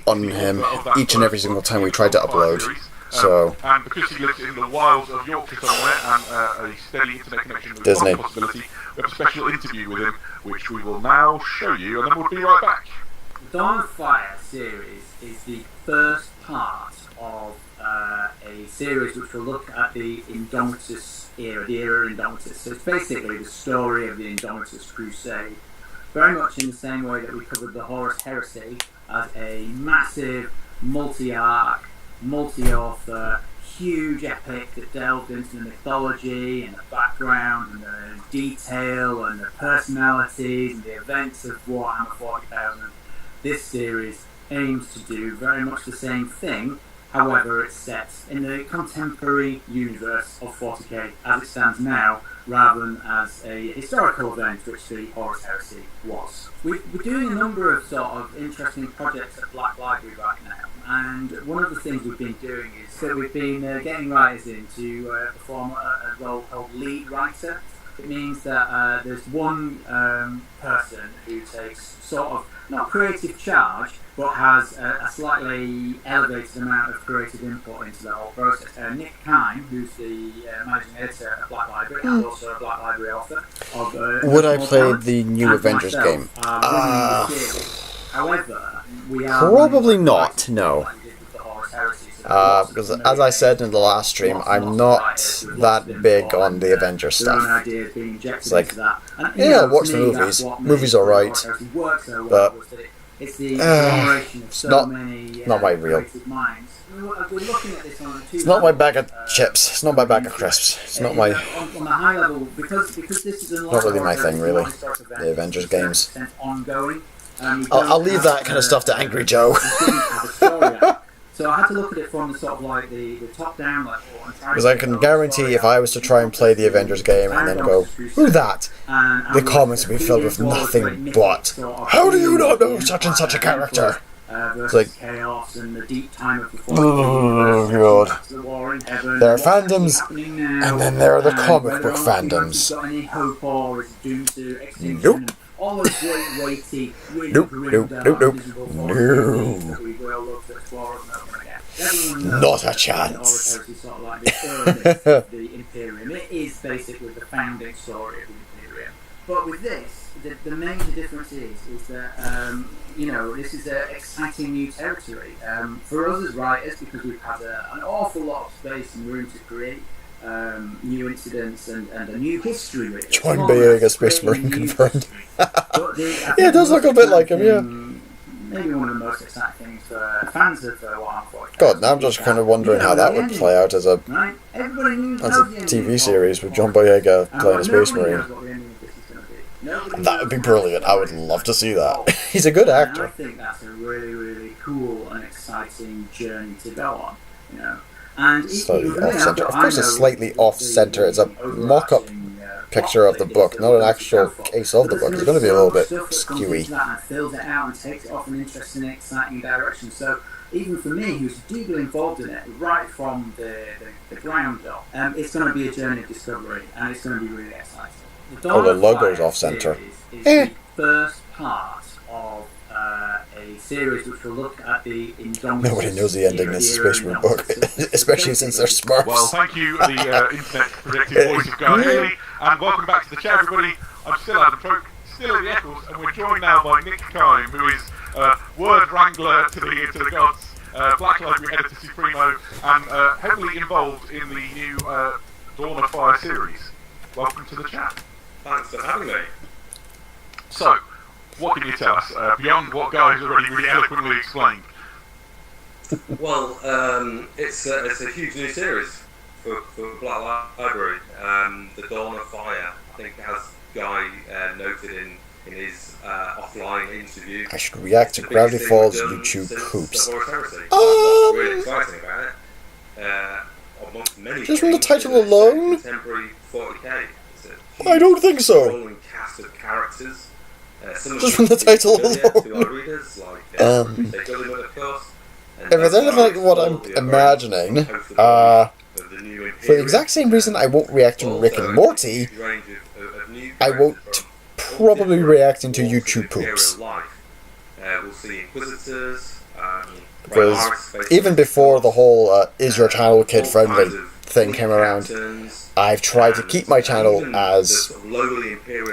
on him each and every single time we tried to upload. So, and because he lives in the wilds of Yorkshire somewhere and a steady internet connection with Disney. some possibility, we have a special interview with him, which we will now show you, and then we'll be right back. The Dawn of Fire series is the first part of a series which will look at the Indomitus era, the era of Indomitus. So it's basically the story of the Indomitus Crusade, very much in the same way that we covered the Horus Heresy as a massive, multi-arc, multi-author, huge epic that delved into the mythology and the background and the detail and the personalities and the events of Warhammer 40,000. This series aims to do very much the same thing, however it's set in the contemporary universe of 40k as it stands now, rather than as a historical event which the Horus Heresy was. We're doing a number of sort of interesting projects at Black Library right now, and one of the things we've been doing is that we've been getting writers in to perform a role called lead writer. It means that there's one person who takes sort of, not creative charge, but has a slightly elevated amount of creative input into the whole process. Nick Kine, who's the managing editor at Black Library and also a Black Library author of would I play the new Avengers game? However, we are Probably not, no. Because as I said in the last stream, I'm not that big on the Avengers stuff. It's like, yeah, I'll watch the movies. Movies are right, but it's not my real. It's not my bag of chips. It's not my bag of crisps. It's not my. Not really my thing, really. The Avengers games. I'll leave that kind of stuff to Angry Joe. So I had to look at it from the sort of like the top down, like. Because I can guarantee if I was to try and play the Avengers game and then go, who that? The comments would be filled with nothing but, how do you not know such and such a character? It's like, chaos and the deep time of the oh god. There are fandoms, and then there are the comic book fandoms. Nope. All those great weighty, Nope. Not a chance. The Imperium. It is basically the founding story of the Imperium. But with this, the major difference is that this is an exciting new territory for us as writers, because we've had an awful lot of space and room to create new incidents and a new history with it. John Boyega, Space Marine confirmed. Yeah, it does look a bit like him, yeah. Maybe one of the most exciting things for fans of Warhammer 40k. God, now I'm just kind of wondering how that would play out as a TV series with John Boyega playing a Space Marine. That would be brilliant. I would love to see that. He's a good actor. I think that's a really, really cool and exciting journey to go on, you know. And Slightly off-center. Of course it's slightly off-center. It's a mock-up picture of the book, not an actual case of the book. It's going to be a little bit skewy. And fills it out and takes it off in an interesting, exciting direction. So even for me, who's deeply involved in it, right from the ground up, it's going to be a journey of discovery, and it's going to be really exciting. The logo's off-center. Is the first part of a series which will look at the Indomitus. Nobody knows the ending in this Space Marine book, especially since they're Smurfs. Well, thank you, the internet projected voice of Guy Haley, and welcome back to the chat, everybody. I'm still Adam Folk, still in the Eccles, and we're joined now by Nick Kime, who is word wrangler to the gods, Black Library editor supremo, and heavily involved in the new Dawn of Fire series. Welcome to the chat. Thanks for having me. So, what can you tell us, beyond what Guy has already really eloquently explained? Well, it's a huge new series for Black Library. The Dawn of Fire, I think, as Guy noted in his offline interview. I should react to Gravity Falls YouTube poops. Really exciting about it. Amongst many just from the title alone? Contemporary 40k. I don't think so. Rolling cast of characters. Just from the title alone. Readers, like, if it's anything like what I'm imagining, for the exact same reason I won't react to Rick and Morty, I won't probably react to YouTube poops. We'll see Inquisitors, Because even before the whole is your channel kid friendly thing came around, I've tried to keep my channel as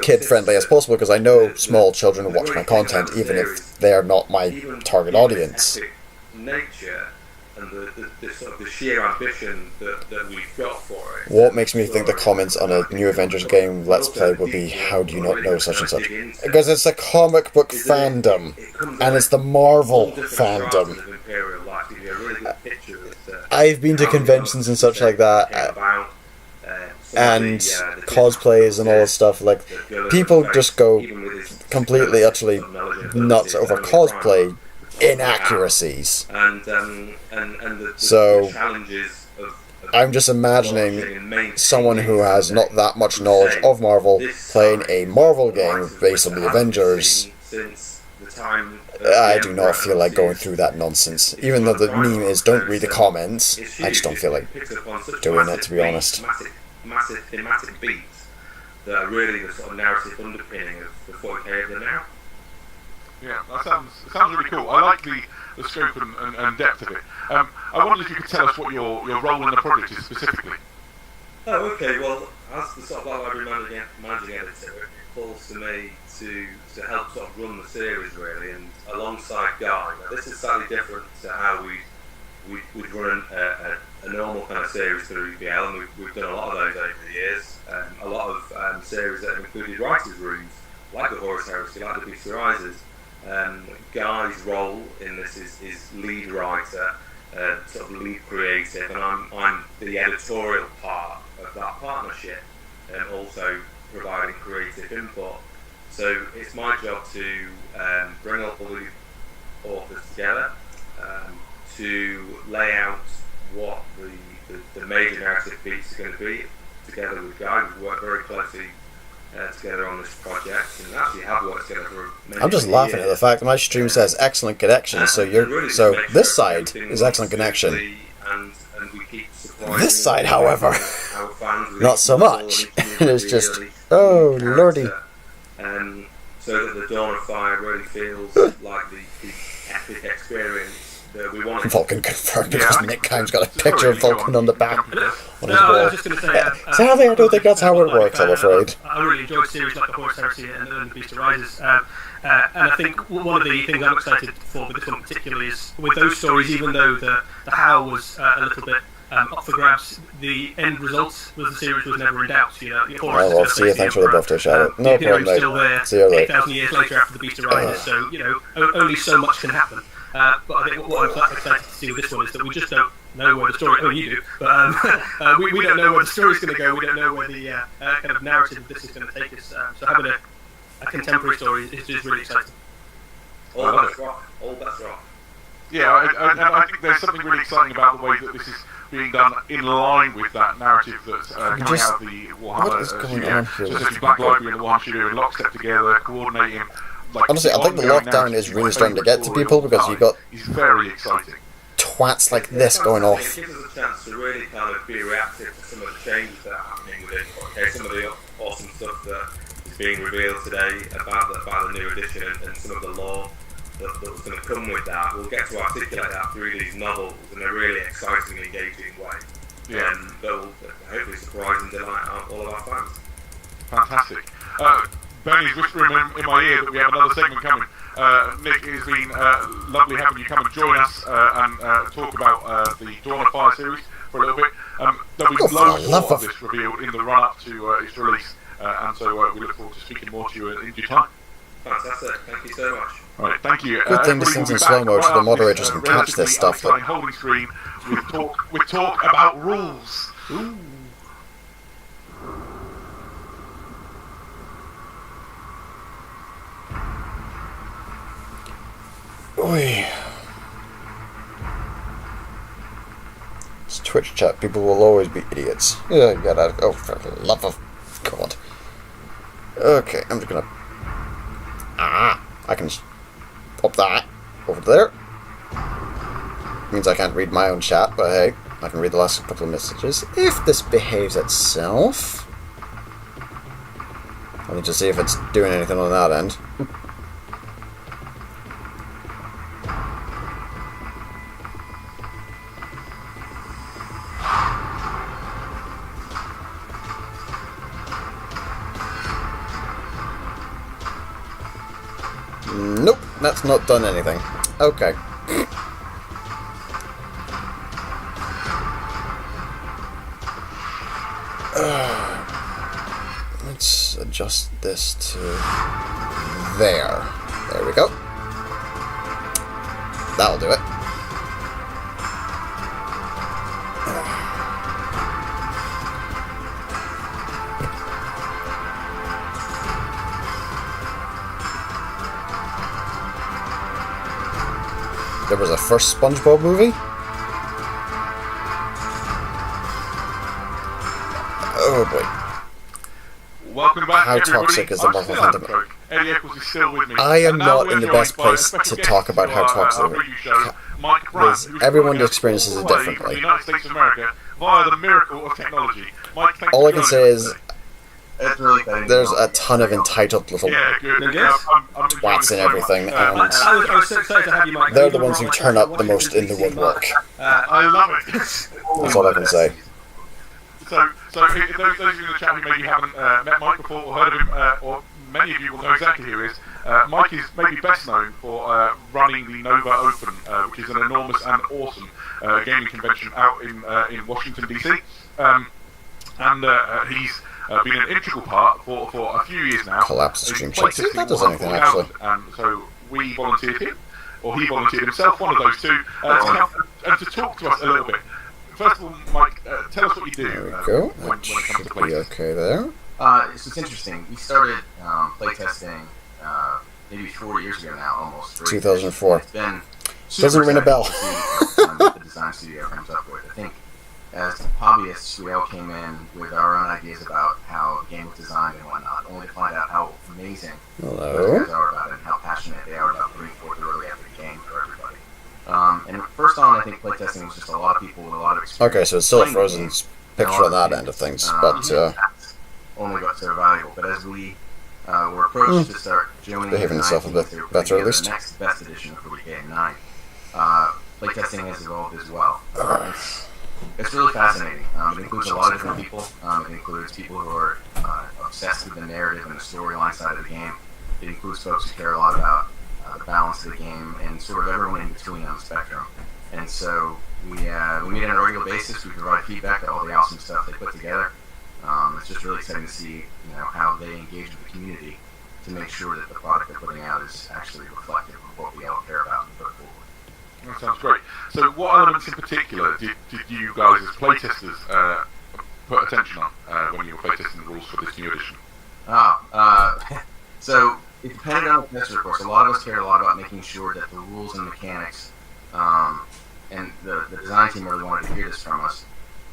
kid friendly as possible because I know small children watch my content even if they are not my target audience. Nature and the sheer ambition that we've got for it. What makes me think the comments on a new Avengers game Let's Play would be, how do you not know such and such? Because it's a comic book fandom, and it's the Marvel fandom. I've been to conventions and such like that, and cosplays and all this stuff. Like, people just go completely, utterly nuts over cosplay inaccuracies. So I'm just imagining someone who has not that much knowledge of Marvel playing a Marvel game based on the Avengers. I do not feel like going through that nonsense. Even though the meme is don't read the comments, I just don't feel like doing it, to be honest. Massive thematic beats that are really the sort of narrative underpinning of the 40k of the now. Yeah, that sounds really cool. I like the scope and depth of it. I wondered if you could tell us what your role in the project is specifically. Oh, okay. Well, as the sort of Black Library managing editor, it falls to me to help sort of run the series really, and alongside Guy. Now, this is slightly different to how we'd run a normal kind of series through EBL, and we've done a lot of those over the years. A lot of series that have included writers' rooms, like the Horus Heresy, like the Beast Rises. Guy's role in this is lead writer, sort of lead creative, and I'm the editorial part of that partnership, and also providing creative input. So it's my job to bring all the authors together, to lay out what the major narrative beats are going to be, together with Guy. We've worked very closely together on this project, and actually have worked together for many I'm just laughing at the fact that my stream says excellent connection, so this side is excellent connection. And we keep this side, however, not so much. It's just, oh lordy. So that the Dawn of Fire really feels like the epic experience that we want. Vulcan confirmed because Nick Kime's got a picture of Vulcan on the back on his wall. I was just going to say, sadly, I don't think that's how it works, I'm afraid. I really enjoyed series like the Horus Heresy and the Beast Rises. And I think one of the things I'm excited for with this one particularly is with those stories, even though the how was a little bit up for grabs, the end result of the series was never in doubt. You know, well, see you. Thanks for the birthday shout out. No problem, mate. Still there, see you later. 8,000 years later after the Beast Rises, so you know, only so much can happen. But I think what I'm excited to see with this one is that we just don't know where the story. Oh, you do, but we don't know where the story's going to go. We don't know where the kind of narrative of this is going to take us. So having a contemporary story is just really exciting. All bets rock. Yeah, and I think there's something really exciting about the way that this is being done in line with that narrative that's coming out of the Warhammer what is going on here? So essentially Black Library and the Warhammer Studio in lockstep together, coordinating. Like, honestly, I think the lockdown is really starting to get to people because you've got very exciting twats like this going off. It gives us a chance to really kind of be reactive to some of the changes that are happening within 40k, some of the awesome stuff that is being revealed today about the new edition and some of the lore that was going to come with that. We'll get to articulate that through these novels in a really exciting, engaging way. Yeah. That will hopefully surprise and delight all of our fans. Fantastic. Benny's whispering in my ear that we have another segment coming. Nick, it's been lovely having you come and join us and talk about the Dawn of Fire series for a little bit. There'll be loads more of this revealed in the run-up to its release, and so we look forward to speaking more to you in due time. Fantastic, thank you so much. Alright, thank you. Good thing this thing's in slow mo so the moderators can catch this stuff. Holding screen with talk about rules. Ooh. Oi. It's Twitch chat. People will always be idiots. Yeah, you gotta. Oh, for the love of God. Okay, I'm just gonna. I can pop that over there. Means I can't read my own chat, but hey, I can read the last couple of messages if this behaves itself. I need to see if it's doing anything on that end. Nope, that's not done anything. Okay. Let's adjust this to there. There we go. That'll do it. There was a first SpongeBob movie? Oh boy. Welcome back, How everybody. toxic is the I'm Marvel still Phantom? Adam Folk. Eddie Eccles is still with me. I am And now not we're in the joined best by a place special to guest talk about how to our toxic preview show, Mike Grant, Liz, who's everyone joining us experiences all it the way differently. from the United States of America via the miracle of technology. Mike, thanks All for I can joining say us is today. It's really exciting. there's a ton of entitled little Yeah, good. Yes. I'm enjoying twats it and so everything, much. and I was so excited to have you, Mike. they're the ones who turn up the most in the woodwork. I love it. That's all I can say. So if those of you in the chat who maybe haven't met Mike before or heard of him, or many of you will know exactly who he is, Mike is maybe best known for running the Nova Open, which is an enormous and awesome gaming convention out in Washington, D.C. And he's been an integral part for a few years now. Collapse the stream check. See if that does anything, Warhammer actually. 40,000. And so we volunteered him, or he volunteered himself, one of those two, to help and to talk to us a little bit. First of all, Mike, tell us what you do. There we go. When it That comes to should be playtesting. okay there. So it's interesting. We started playtesting maybe 4 years ago now, almost. 2004. It's been Doesn't ring a bell. What the design studio comes up with. I think as hobbyists, we all came in with our own ideas about how the game was designed and whatnot, only to find out how amazing those Hello. guys are about it and how passionate they are about bringing forth a really epic game for everybody. And first on, I think playtesting was just a lot of people with a lot of experience. Okay, so it's still a playing the frozen game. picture on that end of things, but That's only got so valuable. But as we were approached to start joining Behaving the itself a bit design team to put better, at together least. the next best edition of 40k 9, playtesting has evolved as well. It's really fascinating. It includes a lot of different people. It includes people who are obsessed with the narrative and the storyline side of the game. It includes folks who care a lot about the balance of the game and sort of everyone in between on the spectrum. And so we meet on a regular basis. We provide feedback to all the awesome stuff they put together. It's just really exciting to see, how they engage with the community to make sure that the product they're putting out is actually reflective of what we all care about and put forward. That sounds great. So what elements in particular did you guys as playtesters put attention on when you were playtesting the rules for this new edition? So it depended on the tester, of course. A lot of us cared a lot about making sure that the rules and mechanics, and the design team really wanted to hear this from us,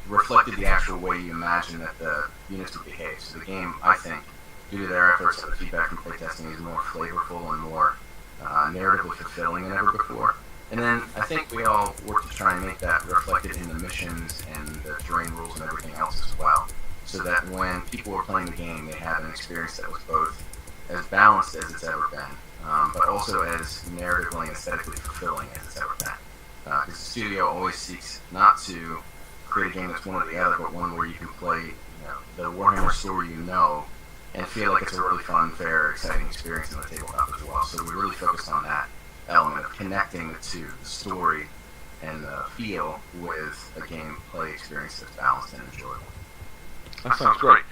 reflected the actual way you imagine that the units would behave. So the game, I think, due to their efforts and the feedback from playtesting, is more flavorful and more narratively fulfilling than ever before. And then I think we all work to try and make that reflected in the missions and the terrain rules and everything else as well, so that when people are playing the game, they have an experience that was both as balanced as it's ever been, but also as narratively and aesthetically fulfilling as it's ever been. Because the studio always seeks not to create a game that's one or the other, but one where you can play, the Warhammer story and feel like it's a really fun, fair, exciting experience on the tabletop as well. So we really focused on that element of connecting the two, the story and the feel, with a gameplay experience that's balanced and enjoyable. That sounds great.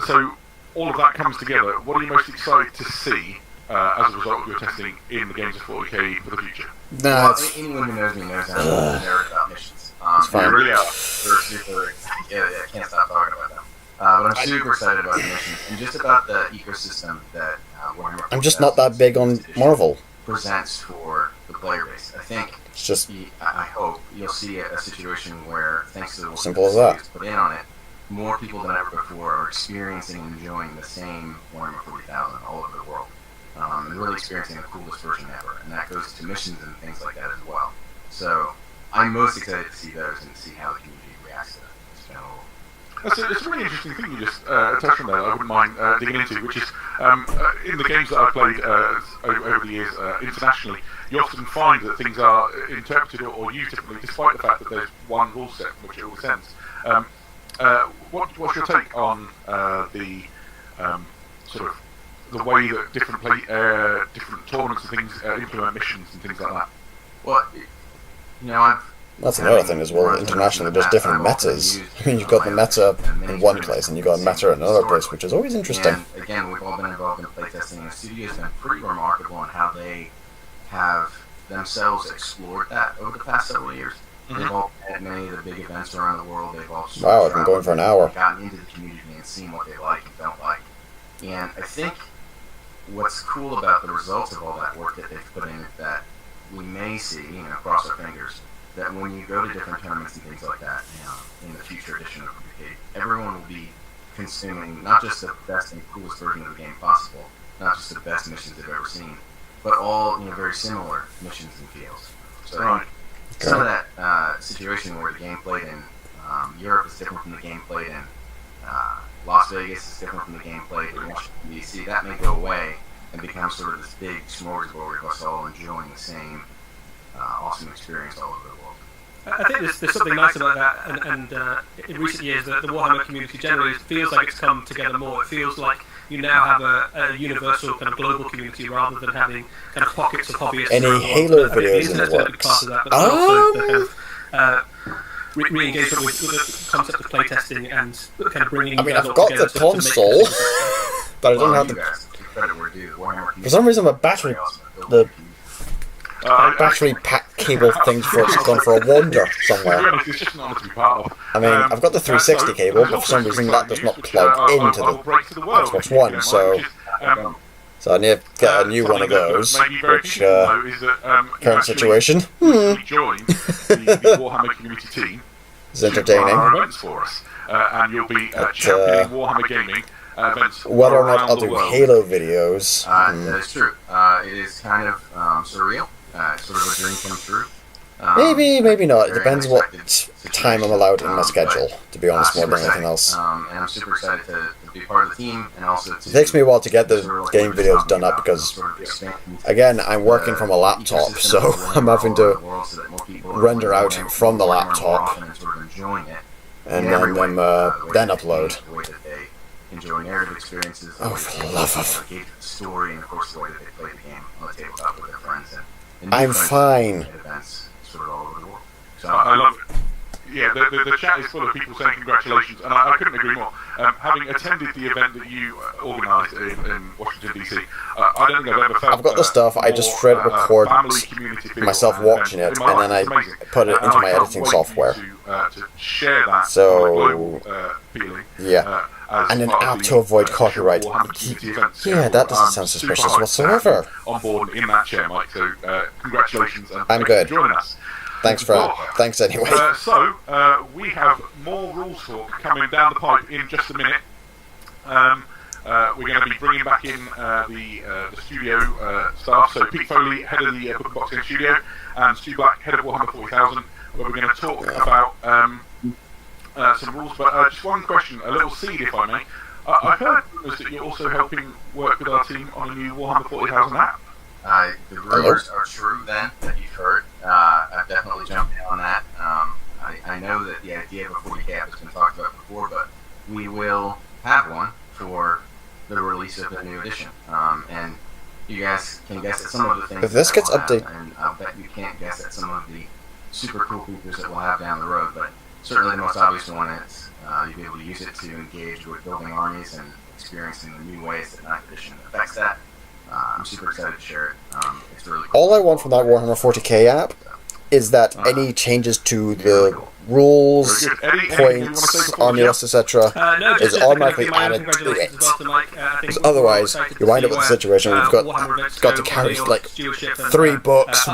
So all of that comes together. What are you most excited to see as a result of your testing in the games of 40k for the future? Nah, Anyone who knows me knows I'm nerd about missions. it's fine. They really are. They're super excited. Yeah, I can't stop talking about them. But I'm super excited about the missions and just about the ecosystem that Warhammer 40,000 I'm just not that big on Marvel. presents for the player base. I think It's just I hope you'll see a situation where, thanks to the work Simple as that that. put in on it, more people than ever before are experiencing and enjoying the same Warhammer 40,000 all over the world, and really experiencing the coolest version ever. And that goes to missions and things like that as well. So I'm most excited to see those and see how the community reacts to them. It's a really interesting thing you just touched on there. I wouldn't mind digging into, which is in the games that I've played over the years internationally, you often find that things are interpreted or used differently, despite the fact that there's one rule set from which it all stems. What's your take on the sort of the way that different tournaments and things implement missions and things like that? Well, That's another thing as well. Internationally, there's different metas. I mean, you've got the meta in one place, and you've got a meta in another place, which is always interesting. And again, we've all been involved in playtesting, and the studio's been pretty remarkable in how they have themselves explored that over the past several years. They've all had many of the big events around the world. They've all wow, I've been going for an hour. Gotten into the community and seen what they like and don't like. And I think what's cool about the results of all that work that they've put in is that we may see, cross our fingers, that when you go to different tournaments and things like that, in the future edition of 40k, everyone will be consuming not just the best and coolest version of the game possible, not just the best missions they've ever seen, but all very similar missions and feels. So Right. some of that situation where the game played in Europe is different from the game played in Las Vegas is different from the game played in Washington D.C. That may go away and become sort of this big smorgasbord of us all enjoying the same awesome experience all over the world. I think there's something nice about that, and in recent years, the Warhammer community generally feels like it's come together more. It feels like you now have a universal kind of global community rather than having kind of pockets of hobbyists. Any Halo videos in the works? Re-engagement with the concept of playtesting and kind of bringing. I mean, I've got the console, but I don't have the. For some reason, the battery pack cable thing's gone for a wander somewhere. I mean, I've got the 360 cable, but for some reason that does not plug into the Xbox One, so I need to get a new one of those, which, current situation, Join the Warhammer community team. is entertaining. Events for us, and you'll be championing Warhammer gaming events. Whether or not I'll do Halo videos. That is true. It is kind of surreal. Sort of a dream come true. Maybe not. It depends what time I'm allowed in my schedule, to be honest, more than anything else. And I'm super excited to be part of the team, and also It takes me a while to get the game videos done up because, again, I'm working from a laptop, so I'm having to render out from the laptop and then upload. Enjoy narrative experiences. Oh, for the love of... the story, and of course the way that they play the game on the tabletop with their friends. And I'm fine. Events sort of all over the world. So I love it. Yeah, the chat is full of people saying congratulations, and I couldn't agree more. Having attended the event that you organised in Washington DC, I don't think I've ever felt. I've got the stuff. I just straight record myself watching it, and then I put it into my editing software. To share that So, feeling. Yeah. And an app to avoid copyright. Yeah, that doesn't sound suspicious whatsoever. On board in that chair, Mike. So congratulations. And I'm good. For joining us. Thanks anyway. So we have more rules talk coming down the pipe in just a minute. We're going to be bringing back in the studio staff. So Pete Foley, head of the Book and Box Game Studio, and Stu Black, head of Warhammer 40,000, where we're going to talk about some rules. But just one question, a little seed, if I may. I've heard rumours that you're also helping work with our team on a new Warhammer 40,000 app. The rumors are true then that you've heard. I've definitely jumped in on that. I know that the idea of a 40k app has been talked about before, but we will have one for the release of the new edition. And you guys can guess at some of the things. If this gets updated, and I'll bet you can't guess at some of the super cool features that we'll have down the road. But certainly the most obvious one is you'll be able to use it to engage with building armies and experiencing the new ways that 9th edition affects that. I'm super excited to share it. It's really cool. All I want from that Warhammer 40k app is that any changes to the rules, points, army lists, etc. is automatically added to it. Because otherwise, you wind up with a situation where you've got to carry like 3 books,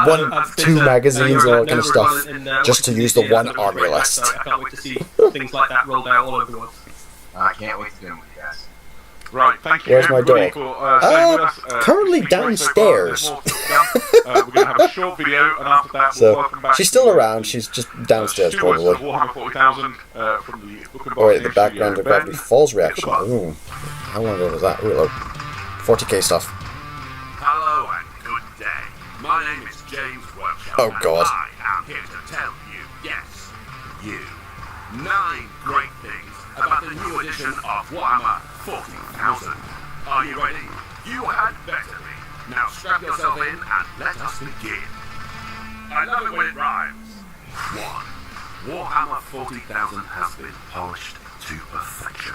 2 magazines, and all that kind of stuff, just to use the one army list. I can't wait to see things like that rolled out all over the world. I can't wait to do them with you guys. Right, thank you. Where's my dog? For, currently downstairs. We're going to have a short video, and after that, we'll welcome back. She's still around. She's just downstairs, probably. Warhammer 40,000 from the Book and Box. Oh wait, the background of Gravity Falls reaction. Ooh, how long ago was that? Ooh, look. 40k stuff. Hello and good day. My name is James Workshop. Oh God. I am here to tell you, yes, you, 9 great things about the new edition of Warhammer 40,000. Are you ready? You yourself in and let us begin. I love it when it rhymes. 1. Warhammer 40,000 has been polished to perfection.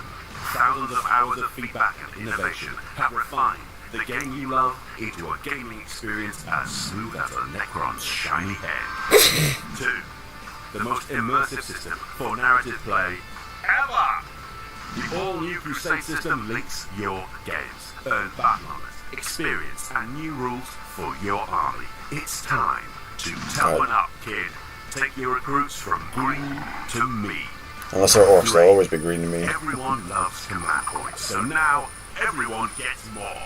Thousands of hours of feedback and innovation have refined the game you love into a gaming experience as smooth as a Necron's shiny head. 2. The most immersive system for narrative play ever! The all-new Crusade system links your games, earn battle honors, experience, and new rules for your army. It's time to toughen up, kid. Take your recruits from green to me. Unless they're orcs, they'll always be green to me. Everyone loves command points, so now everyone gets more.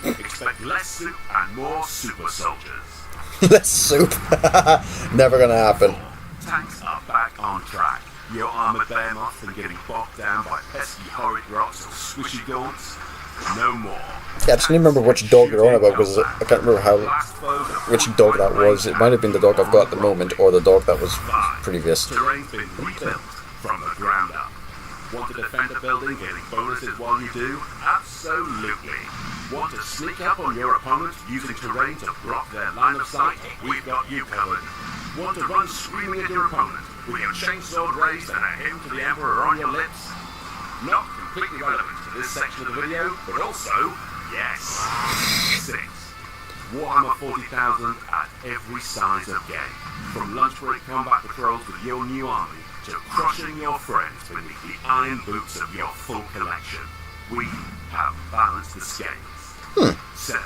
Expect less soup and more super soldiers. Less soup? Never gonna happen. Tanks are back on track. Your armoured behemoths and getting bogged down by pesky horrid rocks or squishy gaunts. No more. Yeah, I just need to remember which dog you're on about, because I can't remember which dog that was. It might have been the dog I've got at the moment, or the dog that was previous. Terrain's been rebuilt from the ground up. Want to defend a building, getting bonuses while you do? Absolutely. Want to sneak up on your opponent using terrain to block their line of sight? We've got you covered. Want to run screaming at your opponent with your chainsword raised and a hymn to the Emperor on your lips? Not completely relevant to this section of the video, but also, yes, 6. Warhammer 40,000 at every size of game. From lunch break combat patrols with your new army to crushing your friends beneath the iron boots of your full collection. We have balanced the scales. 7.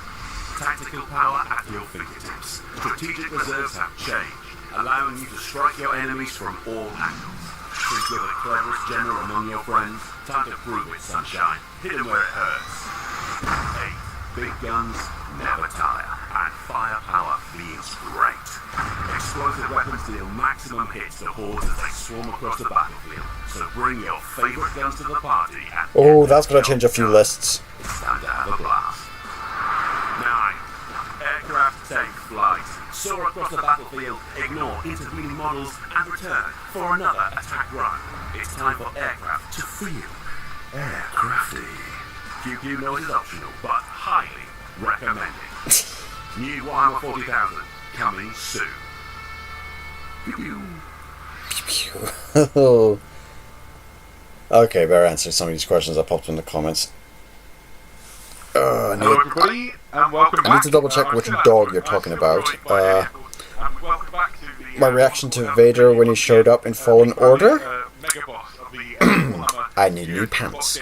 Tactical power at your fingertips. Strategic reserves have changed, allowing you to strike your enemies from all angles. Think you're the cleverest general among your friends? Time to prove it, sunshine. Hit him where it hurts. 8. Big guns never tire, and firepower feels great. Explosive weapons deal maximum hits to hordes as they swarm across the battlefield, so bring your favourite guns to the party and... Oh, that's going to change a few lists. It's time to have a blast. 9. Aircraft take flight. Soar across the battlefield, ignore intervening models, and return for another attack run. It's time for aircraft to feel aircrafty. QQ noise is optional, but highly recommended. New Warhammer 40,000 coming soon. Okay, better answer some of these questions that popped in the comments. Hello everybody, and welcome back. I need to double check which dog you're talking about. My reaction to Vader when he showed up in Fallen Order? I need new pants.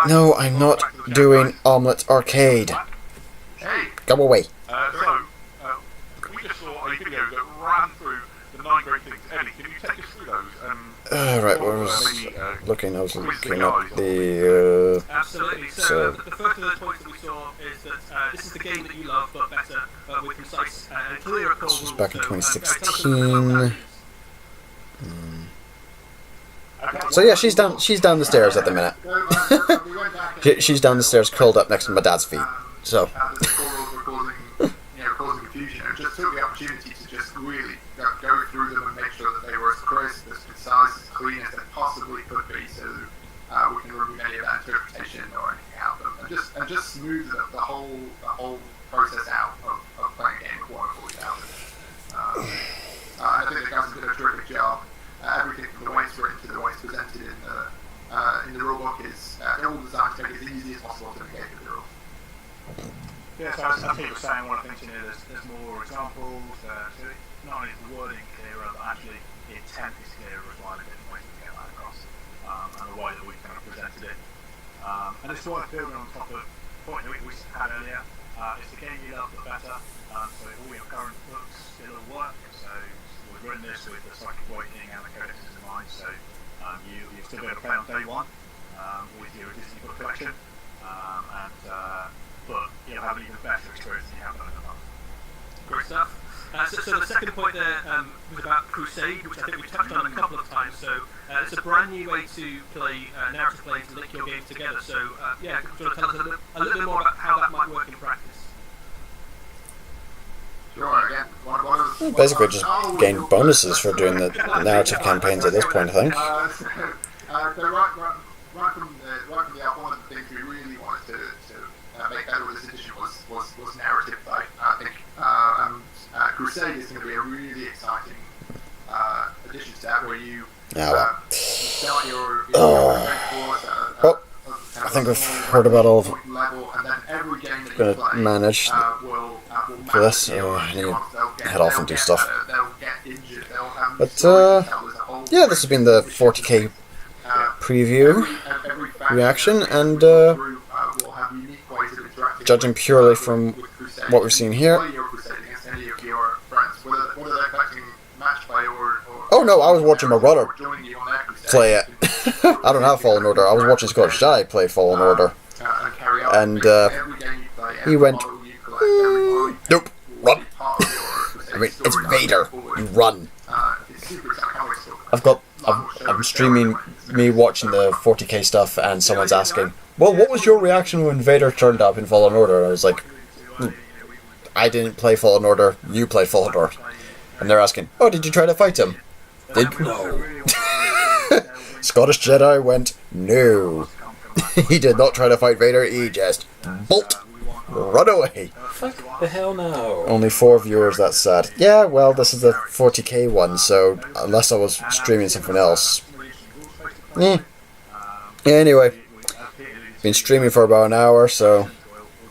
No, I'm not doing Omelette Arcade. Go away. We just saw a video that ran through the 9 great things. Ellie, can you take us through those? Right, I was looking at the... Absolutely. So the first of the points that we saw is that this is the game that you love, but better, with concise and clear core rules. This was back in 2016. So yeah, she's down the stairs at the minute. She's down the stairs, curled up next to my dad's feet. So. Causing confusion, and just took the opportunity to just really go through them and make sure that they were as crisp, as concise, as clean as they possibly could be, so we can remove any of that interpretation or anything out of them, and just smooth the whole process out of playing a game of Warhammer 40,000. I think the guys have done a terrific job. Everything from the way it's written to the way it's presented in the rulebook is all designed to make it as easy as possible to engage with the rules. Yeah, so as people were saying, one of the things, there's more examples, so not only is the wording clearer, but actually the intent is clearer as well, in different ways to get that across, and the way that we kind of presented it. And it's worth building on top of the point that we had earlier. It's the game you love, but better. So all your current books still work, so we've written this with the Psychic Awakening and the codexes in mind, so you'll still be able to play on day one with your Disney book collection, but you'll have an even better experience than you have done in the past. Great stuff. So the second point there was about Crusade, which I think we've touched on a couple of times. So it's a brand new way to play narrative play to link your games together. So yeah, could you tell us a little bit more about how that might work in practice? Sure, again, Basically just gain bonuses for doing the narrative campaigns at this point, I think. So right from the one of the things we really wanted to think we've heard about all of it. Going to manage for this. I need to head off and do stuff. But yeah, this has been the 40k preview reaction, and judging purely from what we've seen here. Oh no, I was watching my brother play it. I don't have Fallen Order. I was watching Scottish Jedi play Fallen Order, and he went, nope, run. I mean, it's Vader. You run. I'm streaming me watching the 40k stuff, and someone's asking, well, what was your reaction when Vader turned up in Fallen Order? And I was like, I didn't play Fallen Order, you played Fallen Order. And they're asking, oh, did you try to fight him? No. Scottish Jedi went, no. He did not try to fight Vader, he just bolt, run away. Fuck the hell no. Only 4 viewers, that's sad. Yeah, well, this is the 40k one, so unless I was streaming something else. Anyway, been streaming for about an hour, so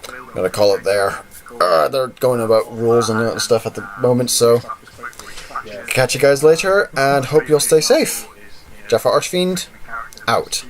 I'm gonna call it there. They're going about rules and stuff at the moment, so catch you guys later, and hope you'll stay safe. JaffaArchfiend, out.